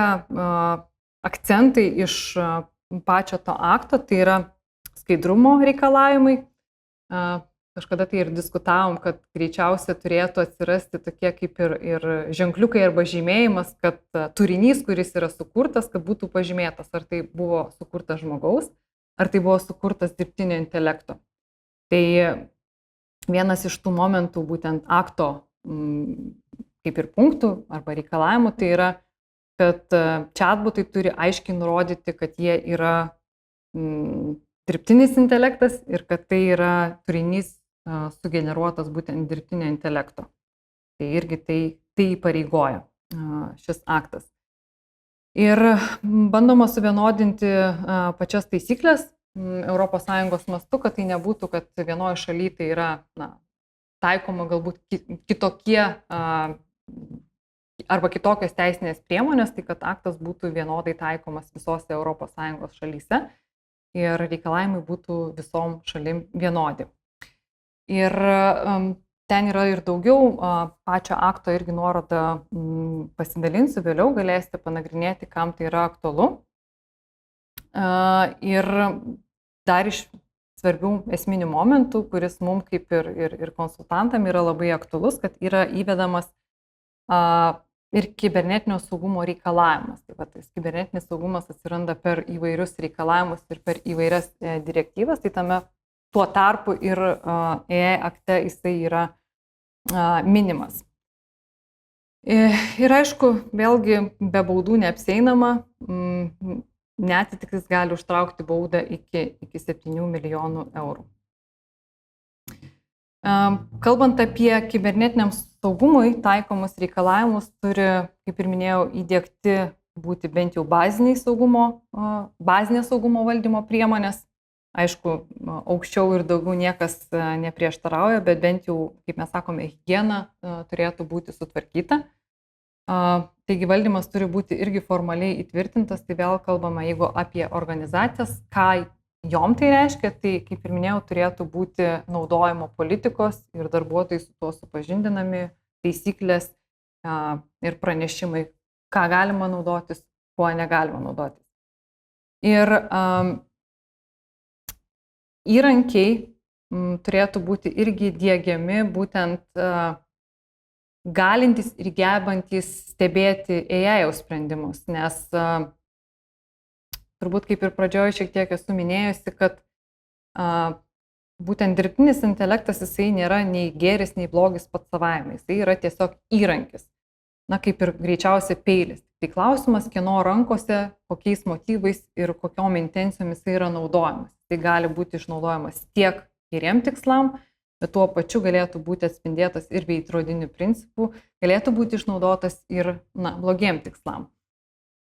akcentai iš pačio to akto, tai yra skaidrumo reikalavimai. Kažkada tai ir diskutavom, kad greičiausiai turėtų atsirasti tokie kaip ir ženkliukai arba žymėjimas, kad turinys, kuris yra sukurtas, kad būtų pažymėtas, ar tai buvo sukurtas žmogaus, ar tai buvo sukurtas dirbtinio intelekto. Tai vienas iš tų momentų būtent akto kaip ir punktų arba reikalavimų, tai yra, kad chatbotai turi aiškiai nurodyti, kad jie yra dirbtinis intelektas ir kad tai yra turinys sugeneruotas būtent dirbtinio intelekto. Tai irgi tai įpareigoja šis aktas. Ir bandoma suvienodinti pačias taisyklės ES mastu, kad tai nebūtų, kad vienoje šalyje tai yra taikoma galbūt kitokie arba kitokios teisinės priemonės, tai kad aktas būtų vienodai taikomas visose ES šalyse ir reikalavimai būtų visom šalim vienodi. Ir ten yra ir daugiau pačio akto irgi nuorodą pasidalinsiu vėliau, galėsite panagrinėti, kam tai yra aktualu. Ir dar iš svarbių esminių momentų, kuris mums kaip ir konsultantam yra labai aktualus, kad yra įvedamas ir kibernetinio saugumo reikalavimas. Tai kibernetinis saugumas atsiranda per įvairius reikalavimus ir per įvairias direktyvas, tai tame tuo tarpu ir AI akte jisai yra minimas. Ir aišku, vėlgi be baudų neapsieinama, neatitiktis gali užtraukti baudą iki 7 milijonų eurų. Kalbant apie kibernetiniam saugumui taikomus reikalavimus, turi, kaip ir minėjau, įdiegti būti bent jau bazinės saugumo valdymo priemonės. Aišku, aukščiau ir daugiau niekas neprieštarauja, bet bent jau, kaip mes sakome, higiena turėtų būti sutvarkyta. Taigi valdymas turi būti irgi formaliai įtvirtintas, tai vėl kalbama, jeigu apie organizacijas, ką jom tai reiškia, tai kaip ir minėjau, turėtų būti naudojimo politikos ir darbuotojai su tuo supažindinami, taisyklės ir pranešimai, ką galima naudotis, kuo negalima naudotis. Ir įrankiai turėtų būti irgi diegiami būtent galintys ir gebantys stebėti AI sprendimus, nes turbūt kaip ir pradžioje šiek tiek esu minėjusi, kad būtent dirbtinis intelektas jisai nėra nei gėris, nei blogis pats savaime, jisai yra tiesiog įrankis, kaip ir greičiausiai peilis. Tai klausimas, kieno rankose, kokiais motyvais ir kokiom intencijomis jis yra naudojamas. Tai gali būti išnaudojamas tiek geriem tikslam, bet tuo pačiu galėtų būti atspindėtas ir veidrodiniu principu, galėtų būti išnaudotas ir blogiem tikslam.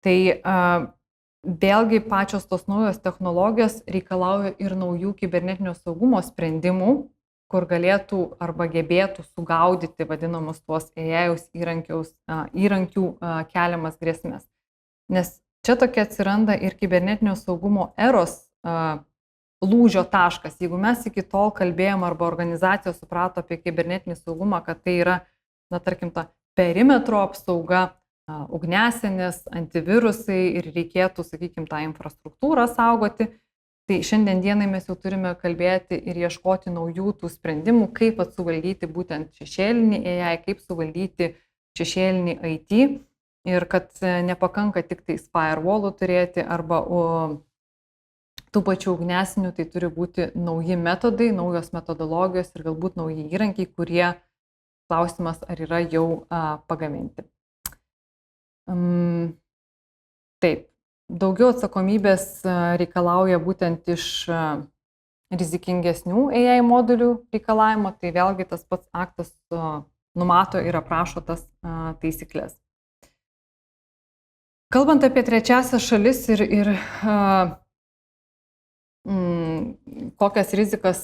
Tai vėlgi pačios tos naujos technologijos reikalauja ir naujų kibernetinio saugumo sprendimų, kur galėtų arba gebėtų sugaudyti vadinamus tuos AI įrankių keliamas grėsmės. Nes čia tokia atsiranda ir kibernetinio saugumo eros lūžio taškas. Jeigu mes iki tol kalbėjom arba organizacija suprato apie kibernetinį saugumą, kad tai yra, tarkim, ta perimetro apsauga, ugniasenis, antivirusai ir reikėtų, sakykime, tą infrastruktūrą saugoti, tai šiandien dienai mes jau turime kalbėti ir ieškoti naujų tų sprendimų, kaip suvaldyti būtent šešėlinį AI, kaip suvaldyti šešėlinį IT ir kad nepakanka tik tais firewallų turėti arba tų pačių ugniasinių, tai turi būti nauji metodai, naujos metodologijos ir galbūt nauji įrankiai, kurie klausimas ar yra jau pagaminti. Taip. Daugiau atsakomybės reikalauja būtent iš rizikingesnių AI modulių reikalavimo, tai vėlgi tas pats aktas numato ir aprašo tas taisyklės. Kalbant apie trečiasias šalis ir kokias rizikas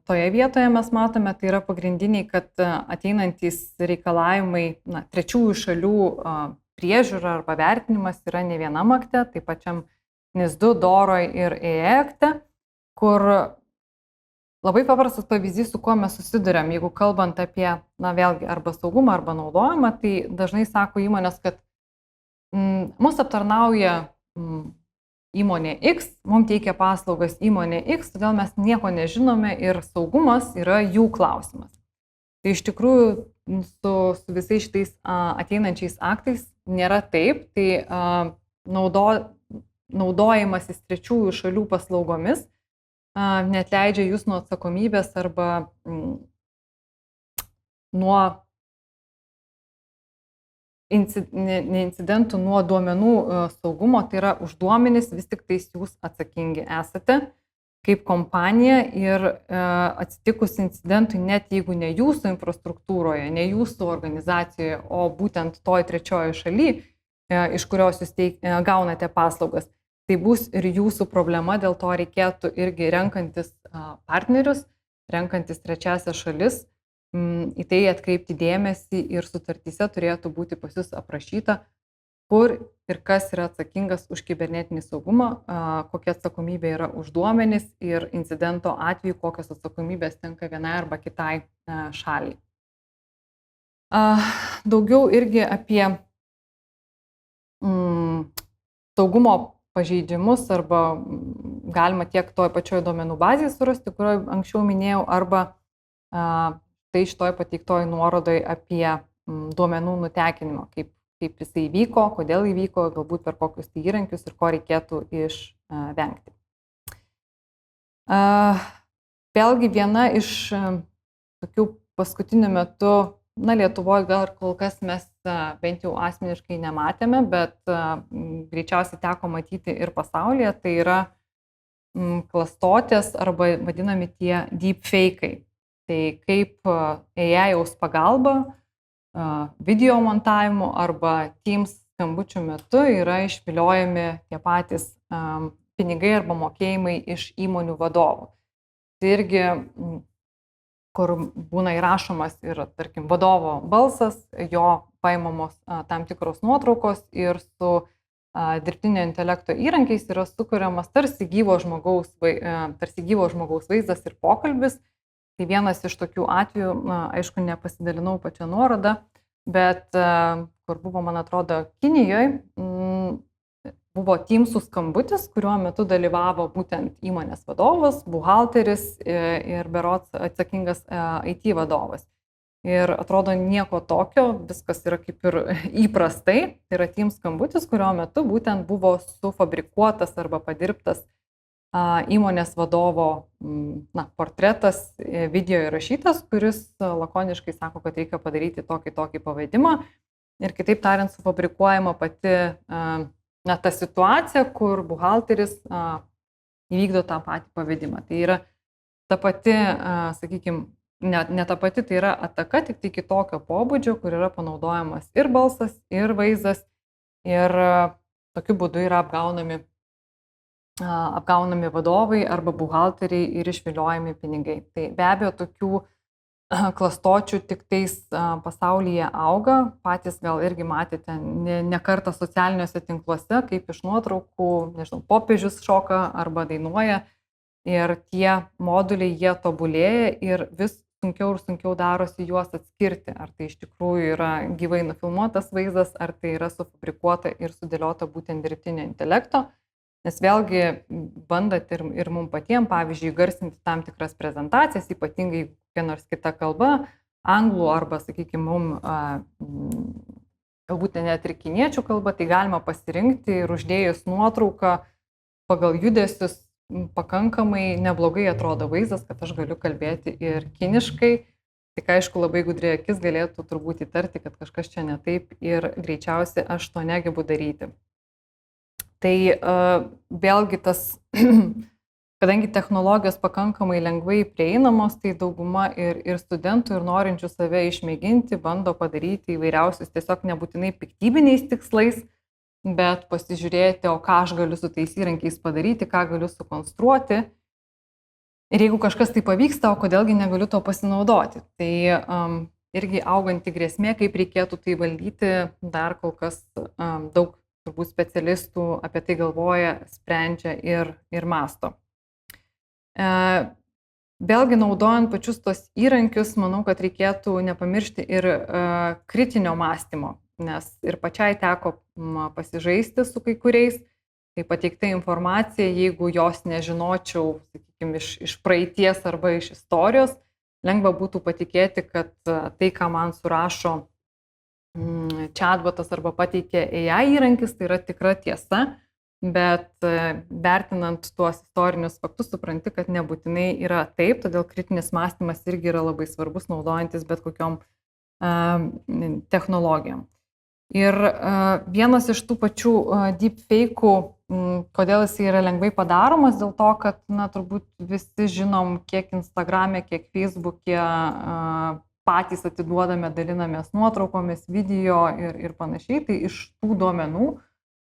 toje vietoje mes matome, tai yra pagrindiniai, kad ateinantys reikalavimai trečiųjų šalių priežiūra arba vertinimas yra ne vienam akte, taip pačiam NIS2, DOROje ir EE akte, kur labai paprastas pavyzdys, su kuo mes susiduriam, jeigu kalbant apie, vėlgi, arba saugumą, arba naudojimą, tai dažnai sako įmonės, kad mus aptarnauja įmonė X, mums teikia paslaugas įmonė X, todėl mes nieko nežinome ir saugumas yra jų klausimas. Tai iš tikrųjų su visais šitais ateinančiais aktais nėra taip, tai naudojimasis trečiųjų šalių paslaugomis neatleidžia jūs nuo atsakomybės arba nuo incidentų, nuo duomenų saugumo, tai yra už duomenis vis tik tais jūs atsakingi esate kaip kompanija ir atsitikus incidentui, net jeigu ne jūsų infrastruktūroje, ne jūsų organizacijoje, o būtent toj trečiojo šaly, iš kurios jūs gaunate paslaugas, tai bus ir jūsų problema, dėl to reikėtų irgi renkantis partnerius, renkantis trečiasias šalis, į tai atkreipti dėmesį ir sutartyse turėtų būti pas jūs aprašyta, kur ir kas yra atsakingas už kibernetinį saugumą, kokia atsakomybė yra už duomenis ir incidento atveju, kokios atsakomybės tenka vienai arba kitai šaliai. Daugiau irgi apie saugumo pažeidimus arba galima tiek toj pačioj duomenų bazėje surasti, kurioje anksčiau minėjau, arba tai šitoj pateiktoj nuorodoj apie duomenų nutekinimą, kaip jisai įvyko, kodėl įvyko, galbūt per kokius tai įrankius ir ko reikėtų išvengti. Vėlgi viena iš tokių paskutiniu metu, Lietuvoje gal kol kas mes bent jau asmeniškai nematėme, bet greičiausiai teko matyti ir pasaulyje, tai yra klastotės arba vadinami tie deepfake'ai. Tai kaip AI-jaus pagalba video montavimu arba Teams skambučių metu yra išviliojami tie patys pinigai arba mokėjimai iš įmonių vadovų. Tai irgi, kur būna įrašomas ir, tarkim, vadovo balsas, jo paimamos tam tikros nuotraukos ir su dirbtinio intelekto įrankiais yra sukuriamas tarsi gyvo žmogaus vaizdas ir pokalbis. Tai vienas iš tokių atvejų, aišku, nepasidalinau pačią nuorodą, bet kur buvo, man atrodo, Kinijoje, buvo Teamsų skambutis, kuriuo metu dalyvavo būtent įmonės vadovas, buhalteris ir berods atsakingas IT vadovas. Ir atrodo nieko tokio, viskas yra kaip ir įprastai. Tai yra Teams skambutis, kurio metu būtent buvo sufabrikuotas arba padirbtas įmonės vadovo portretas, video įrašytas, kuris lakoniškai sako, kad reikia padaryti tokį pavedimą. ir kitaip tariant sufabrikuojama pati ta situacija, kur buhalteris įvykdo tą patį pavedimą. Tai yra ta pati, sakykime, ne ta pati, tai yra ataka, tik tai kitokio pobūdžio, kur yra panaudojamas ir balsas, ir vaizdas, ir tokiu būdu yra apgaunami vadovai arba buhalteriai ir išviliojami pinigai. Tai be abejo, tokių klastočių tik tais pasaulyje auga. Patys gal irgi matėte ne kartą socialiniuose tinkluose, kaip iš nuotraukų, nežinau, popiežius šoka arba dainuoja. Ir tie moduliai, jie tobulėja ir vis sunkiau ir sunkiau darosi juos atskirti. Ar tai iš tikrųjų yra gyvai nufilmuotas vaizdas, ar tai yra sufabrikuota ir sudėliota būtent dirbtinio intelekto. Nes vėlgi bandat ir mums patiems, pavyzdžiui, garsinti tam tikras prezentacijas, ypatingai kokia nors kita kalba, anglų arba, sakykime, mums galbūt net ir kiniečių kalba, tai galima pasirinkti ir uždėjus nuotrauką pagal judesius pakankamai neblogai atrodo vaizdas, kad aš galiu kalbėti ir kiniškai. Tik aišku, labai gudri akis galėtų turbūt įtarti, kad kažkas čia ne taip ir greičiausiai aš to negebu daryti. Tai vėlgi tas, kadangi technologijos pakankamai lengvai prieinamos, tai dauguma ir studentų, ir norinčių save išmėginti, bando padaryti įvairiausius tiesiog nebūtinai piktybiniais tikslais, bet pasižiūrėti, o ką aš galiu su tais įrankiais padaryti, ką galiu sukonstruoti. Ir jeigu kažkas tai pavyksta, o kodėlgi negaliu to pasinaudoti. Tai irgi auganti grėsmė, kaip reikėtų tai valdyti, dar kol kas daug turbūt specialistų apie tai galvoja, sprendžia ir masto. Vėlgi naudojant pačius tos įrankius, manau, kad reikėtų nepamiršti ir kritinio mąstymo, nes ir pačiai teko pasižaisti su kai kuriais, tai pateikta informacija, jeigu jos nežinočiau, sakykime, iš praeities arba iš istorijos, lengva būtų patikėti, kad tai, ką man surašo chatbotas arba pateikė AI įrankis, tai yra tikra tiesa, bet vertinant tuos istorinius faktus, supranti, kad nebūtinai yra taip, todėl kritinis mąstymas irgi yra labai svarbus, naudojantis bet kokiom technologijom. Ir vienas iš tų pačių deepfake'ų, kodėl jis yra lengvai padaromas, dėl to, kad, turbūt visi žinom, kiek Instagram'e, kiek Facebook'e patys atiduodame, dalinamės nuotraukomis, video ir panašiai, tai iš tų duomenų,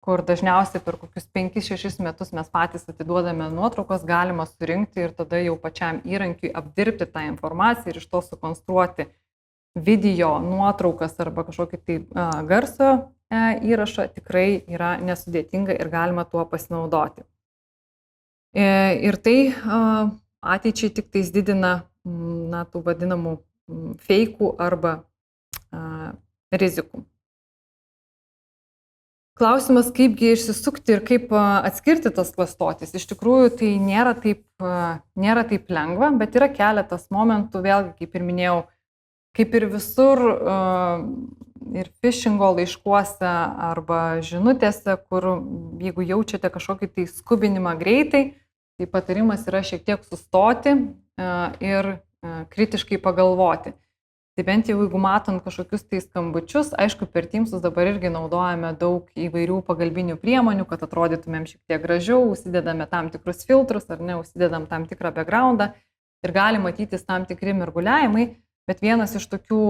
kur dažniausiai per kokius 5-6 metus mes patys atiduodame nuotraukos, galima surinkti ir tada jau pačiam įrankiui apdirbti tą informaciją ir iš to sukonstruoti video, nuotraukas arba kažkokį tai garso įrašą tikrai yra nesudėtinga ir galima tuo pasinaudoti. Ir tai ateičiai tik tais didina tų vadinamų feikų arba rizikų. Klausimas, kaipgi išsisukti ir kaip atskirti tas klastotis. Iš tikrųjų, tai nėra taip lengva, bet yra keletas momentų, vėlgi, kaip ir minėjau, kaip ir visur, ir phishingo laiškuose arba žinutėse, kur jeigu jaučiate kažkokį tai skubinimą greitai, tai patarimas yra šiek tiek sustoti ir kritiškai pagalvoti. Tai bent jau jeigu matant kažkokius tai skambučius, aišku, per Teamsus dabar irgi naudojame daug įvairių pagalbinių priemonių, kad atrodytumėm šiek tiek gražiau, užsidedame tam tikrus filtrus ar ne, užsidedam tam tikrą backgroundą ir gali matytis tam tikri mirguliavimai, bet vienas iš tokių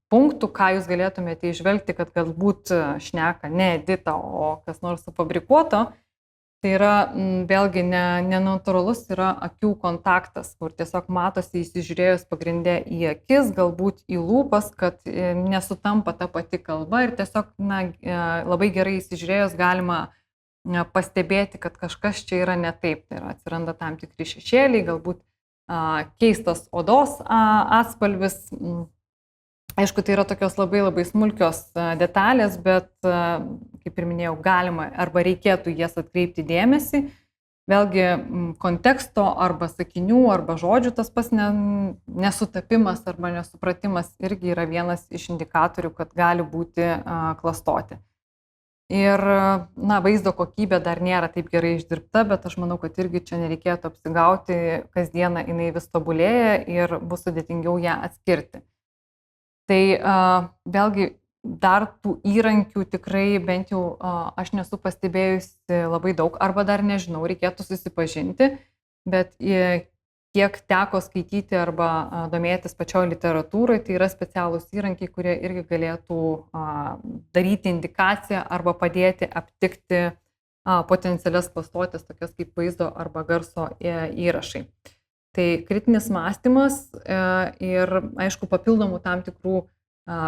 punktų, ką jūs galėtumėte išvelgti, kad galbūt šneka ne Edita, o kas nors sufabrikuoto, tai yra vėlgi nenatūralus yra akių kontaktas, kur tiesiog matosi įsižiūrėjus pagrindę į akis, galbūt į lūpas, kad nesutampa ta pati kalba ir tiesiog labai gerai įsižiūrėjus galima pastebėti, kad kažkas čia yra ne taip. Tai yra atsiranda tam tikri šešėliai, galbūt keistas odos atspalvis. Aišku, tai yra tokios labai labai smulkios detalės, bet, kaip ir minėjau, galima arba reikėtų jas atkreipti dėmesį. Vėlgi konteksto arba sakinių arba žodžių tas pats nesutapimas arba nesupratimas irgi yra vienas iš indikatorių, kad gali būti klastoti. Ir vaizdo kokybė dar nėra taip gerai išdirbta, bet aš manau, kad irgi čia nereikėtų apsigauti, kasdieną jinai vis tobulėja ir bus sudėtingiau ją atskirti. Tai vėlgi dar tų įrankių tikrai bent jau aš nesu pastebėjusi labai daug, arba dar nežinau, reikėtų susipažinti, bet kiek teko skaityti arba domėtis pačioj literatūrai, tai yra specialūs įrankiai, kurie irgi galėtų daryti indikaciją arba padėti aptikti potencialias klastotės, tokias kaip vaizdo arba garso įrašai. Tai kritinis mąstymas ir, aišku, papildomų tam tikrų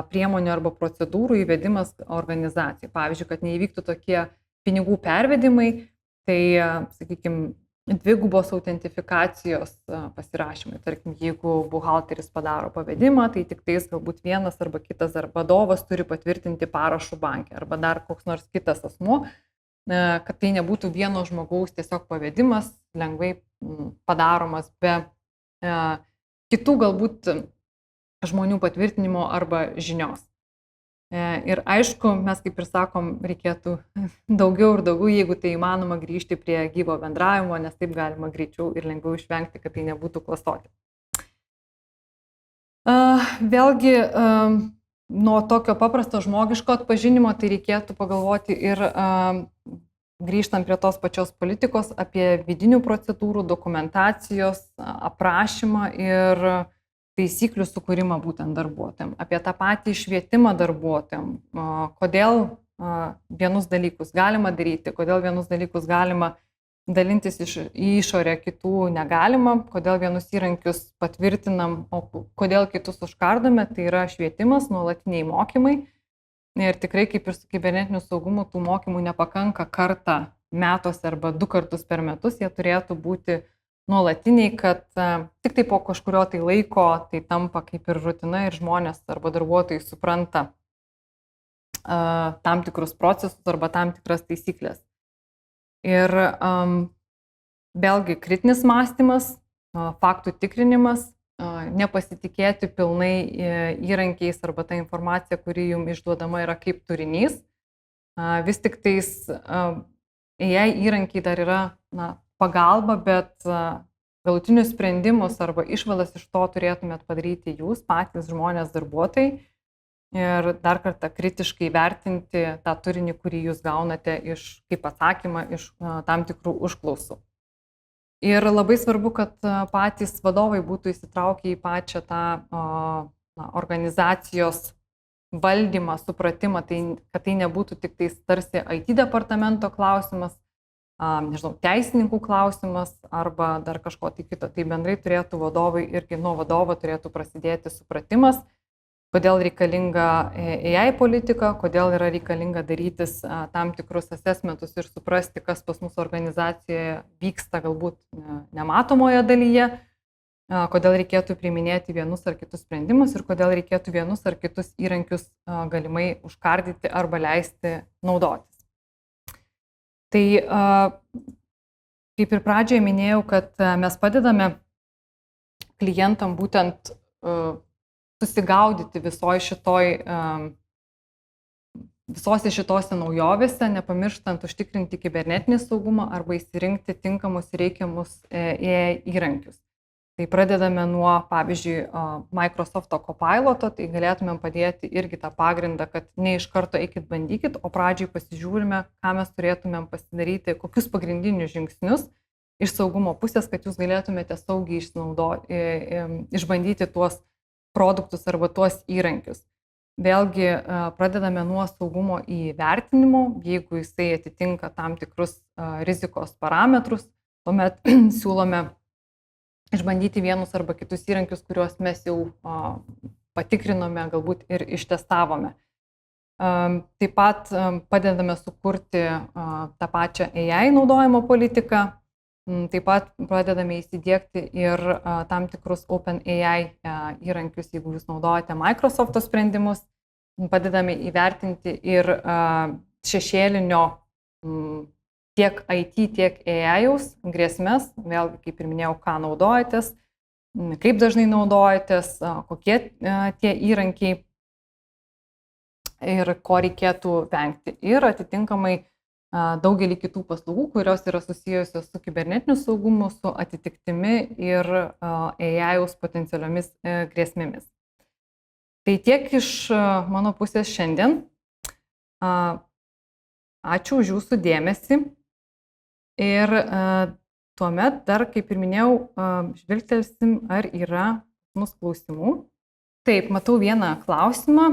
priemonių arba procedūrų įvedimas organizacijai. Pavyzdžiui, kad neįvyktų tokie pinigų pervedimai, tai, sakykime, dvigubos autentifikacijos pasirašymai. Tarkim, jeigu buhalteris padaro pavedimą, tai tik tais galbūt vienas arba kitas ar vadovas turi patvirtinti parašų banke arba dar koks nors kitas asmuo, kad tai nebūtų vieno žmogaus tiesiog pavedimas, lengvai padaromas be kitų galbūt žmonių patvirtinimo arba žinios. Ir aišku, mes kaip ir sakom, reikėtų daugiau ir daugiau, jeigu tai įmanoma, grįžti prie gyvo bendravimo, nes taip galima greičiau ir lengviau išvengti, kad tai nebūtų klastoti. Vėlgi, nuo tokio paprasto žmogiško atpažinimo, tai reikėtų pagalvoti ir grįžtant prie tos pačios politikos apie vidinių procedūrų, dokumentacijos aprašymą ir taisyklių sukūrimą būtent darbuotojams, apie tą patį švietimą darbuotojams, kodėl vienus dalykus galima daryti, kodėl vienus dalykus galima dalintis į išorę, kitų negalima, kodėl vienus įrankius patvirtinam, o kodėl kitus užkardome, tai yra švietimas, nuolatiniai mokymai. Ir tikrai kaip ir su kibernetiniu saugumu tų mokymų nepakanka kartą metuose arba 2 kartus per metus, jie turėtų būti nuolatiniai, kad tik tai po kažkurio tai laiko tai tampa kaip ir rutina ir žmonės arba darbuotojai supranta tam tikrus procesus arba tam tikras taisyklės. Ir vėlgi kritinis mąstymas, faktų tikrinimas, nepasitikėti pilnai įrankiais arba ta informacija, kuri jums išduodama yra kaip turinys. Vis tik tais jei įrankiai dar yra pagalba, bet galutinius sprendimus arba išvadas iš to turėtumėt padaryti jūs, patys žmonės, darbuotojai. Ir dar kartą kritiškai vertinti tą turinį, kurį jūs gaunate kaip atsakymą iš tam tikrų užklausų. Ir labai svarbu, kad patys vadovai būtų įsitraukę į pačią tą organizacijos valdymą, supratimą, kad tai nebūtų tik tais tarsi IT departamento klausimas, nežinau, teisininkų klausimas arba dar kažko tai kito. Tai bendrai turėtų vadovai irgi nuo vadovo turėtų prasidėti supratimas, kodėl reikalinga AI politika, kodėl yra reikalinga darytis tam tikrus assessmentus ir suprasti, kas pas mūsų organizacijoje vyksta galbūt nematomoje dalyje, kodėl reikėtų priiminėti vienus ar kitus sprendimus ir kodėl reikėtų vienus ar kitus įrankius galimai užkardyti arba leisti naudotis. Tai kaip ir pradžioje minėjau, kad mes padedame klientam būtent susigaudyti visose šitose naujovėse, nepamirštant užtikrinti kibernetinį saugumą arba įsirinkti tinkamus reikiamus įrankius. Tai pradedame nuo, pavyzdžiui, Microsoft Copiloto, tai galėtumėm padėti irgi tą pagrindą, kad ne iš karto eikit bandykit, o pradžiai pasižiūrime, ką mes turėtumėm pasidaryti, kokius pagrindinius žingsnius iš saugumo pusės, kad jūs galėtumėte saugiai išbandyti tuos produktus arba tuos įrankius. Vėlgi pradedame nuo saugumo įvertinimo, jeigu jisai atitinka tam tikrus rizikos parametrus, tuomet siūlome išbandyti vienus arba kitus įrankius, kuriuos mes jau patikrinome, galbūt ir ištestavome. Taip pat padedame sukurti tą pačią AI naudojimo politiką, taip pat pradedame įsidiegti ir tam tikrus OpenAI įrankius, jeigu jūs naudojate Microsoft'o sprendimus, padedame įvertinti ir šešėlinio tiek IT, tiek AI-jaus grėsmės, vėlgi, kaip ir minėjau, ką naudojatės, kaip dažnai naudojatės, kokie tie įrankiai ir ko reikėtų vengti. Ir atitinkamai daugelį kitų paslaugų, kurios yra susijusios su kibernetiniu saugumu, su atitiktimi ir AI-jaus potencialiomis grėsmėmis. Tai tiek iš mano pusės šiandien. Ačiū už jūsų dėmesį. Ir tuomet dar, kaip ir minėjau, žvilgtelsim, ar yra mūsų klausimų. Taip, matau vieną klausimą.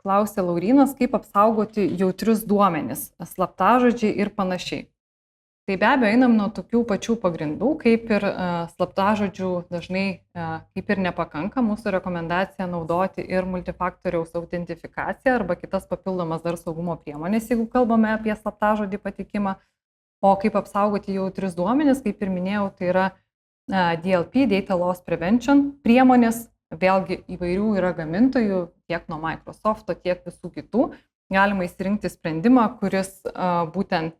Klausė Laurynas, kaip apsaugoti jautrius duomenis, slaptažodžiai ir panašiai. Tai be abejo, einam nuo tokių pačių pagrindų, kaip ir slaptažodžių dažnai kaip ir nepakanka. Mūsų rekomendacija naudoti ir multifaktoriaus autentifikaciją arba kitas papildomas dar saugumo priemonės, jeigu kalbame apie slaptažodį patikimą. O kaip apsaugoti jautrius duomenis, kaip ir minėjau, tai yra DLP, Data Loss Prevention priemonės. Vėlgi įvairių yra gamintojų, tiek nuo Microsoft'o, tiek visų kitų. Galima įsirinkti sprendimą, kuris būtent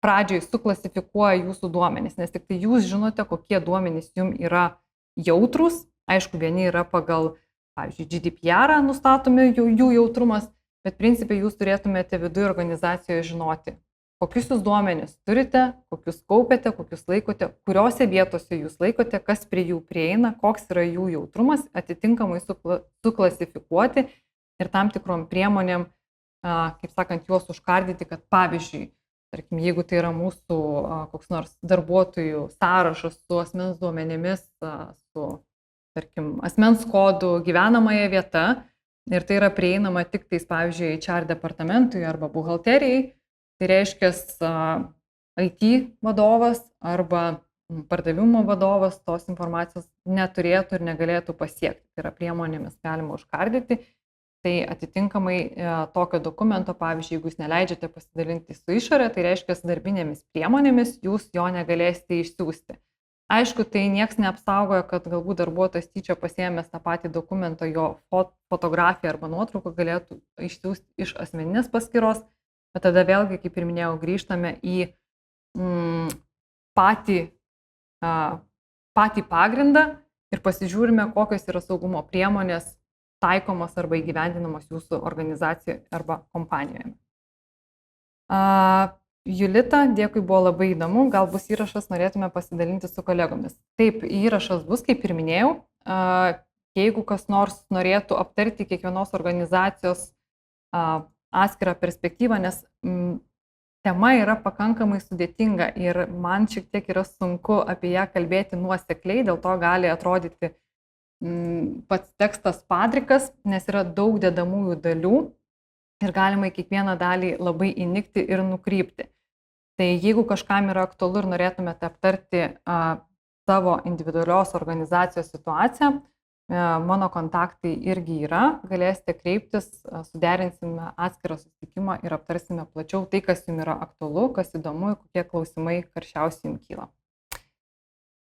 pradžioj suklasifikuoja jūsų duomenis, nes tik tai jūs žinote, kokie duomenys jums yra jautrus. Aišku, vieni yra pagal, pavyzdžiui, GDPR nustatomi jų jautrumas, bet principai jūs turėtumėte viduje organizacijoje žinoti, kokius jūs duomenis turite, kokius kaupiate, kokius laikote, kuriuose vietose jūs laikote, kas prie jų prieina, koks yra jų jautrumas, atitinkamai suklasifikuoti ir tam tikrom priemonėm, kaip sakant, juos užkardyti, kad pavyzdžiui, tarkim, jeigu tai yra mūsų koks nors darbuotojų sąrašas su asmens duomenimis, su, tarkim, asmens kodu, gyvenamąją vietą ir tai yra prieinama tik tais, pavyzdžiui, HR departamentui arba buhalterijai, tai reiškia, IT vadovas arba pardavimo vadovas tos informacijos neturėtų ir negalėtų pasiekti. Tai yra priemonėmis galima užkardyti. Tai atitinkamai tokio dokumento, pavyzdžiui, jeigu jūs neleidžiate pasidalinti su išorė, tai reiškia, darbinėmis priemonėmis jūs jo negalėsite išsiųsti. Aišku, tai nieks neapsaugoja, kad galbūt darbuotojas tyčia pasiėmęs tą patį dokumentą, jo fotografiją arba nuotrauką galėtų išsiųsti iš asmeninės paskyros. Bet tada vėlgi, kaip ir minėjau, grįžtame į patį pagrindą ir pasižiūrime, kokios yra saugumo priemonės taikomos arba įgyvendinamos jūsų organizacijoje arba kompanijoje. Julita, dėkui, buvo labai įdomu, gal bus įrašas, norėtume pasidalinti su kolegomis. Taip, įrašas bus, kaip ir minėjau. Jeigu kas nors norėtų aptarti kiekvienos organizacijos atskirą perspektyvą, nes tema yra pakankamai sudėtinga ir man šiek tiek yra sunku apie ją kalbėti nuosekliai, dėl to gali atrodyti pats tekstas padrikas, nes yra daug dedamųjų dalių ir galima į kiekvieną dalį labai įnikti ir nukrypti. Tai jeigu kažkam yra aktualu ir norėtumėte aptarti savo individualios organizacijos situaciją, mano kontaktai irgi yra, galėsite kreiptis, suderinsime atskirą susitikimą ir aptarsime plačiau tai, kas jums yra aktualu, kas įdomu, kokie klausimai karščiausiai jums kyla.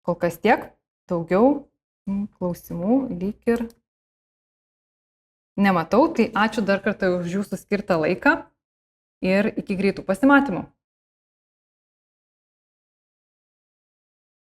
Kol kas tiek, daugiau klausimų lyg ir nematau, tai ačiū dar kartą už jūsų skirtą laiką ir iki greitų pasimatymų.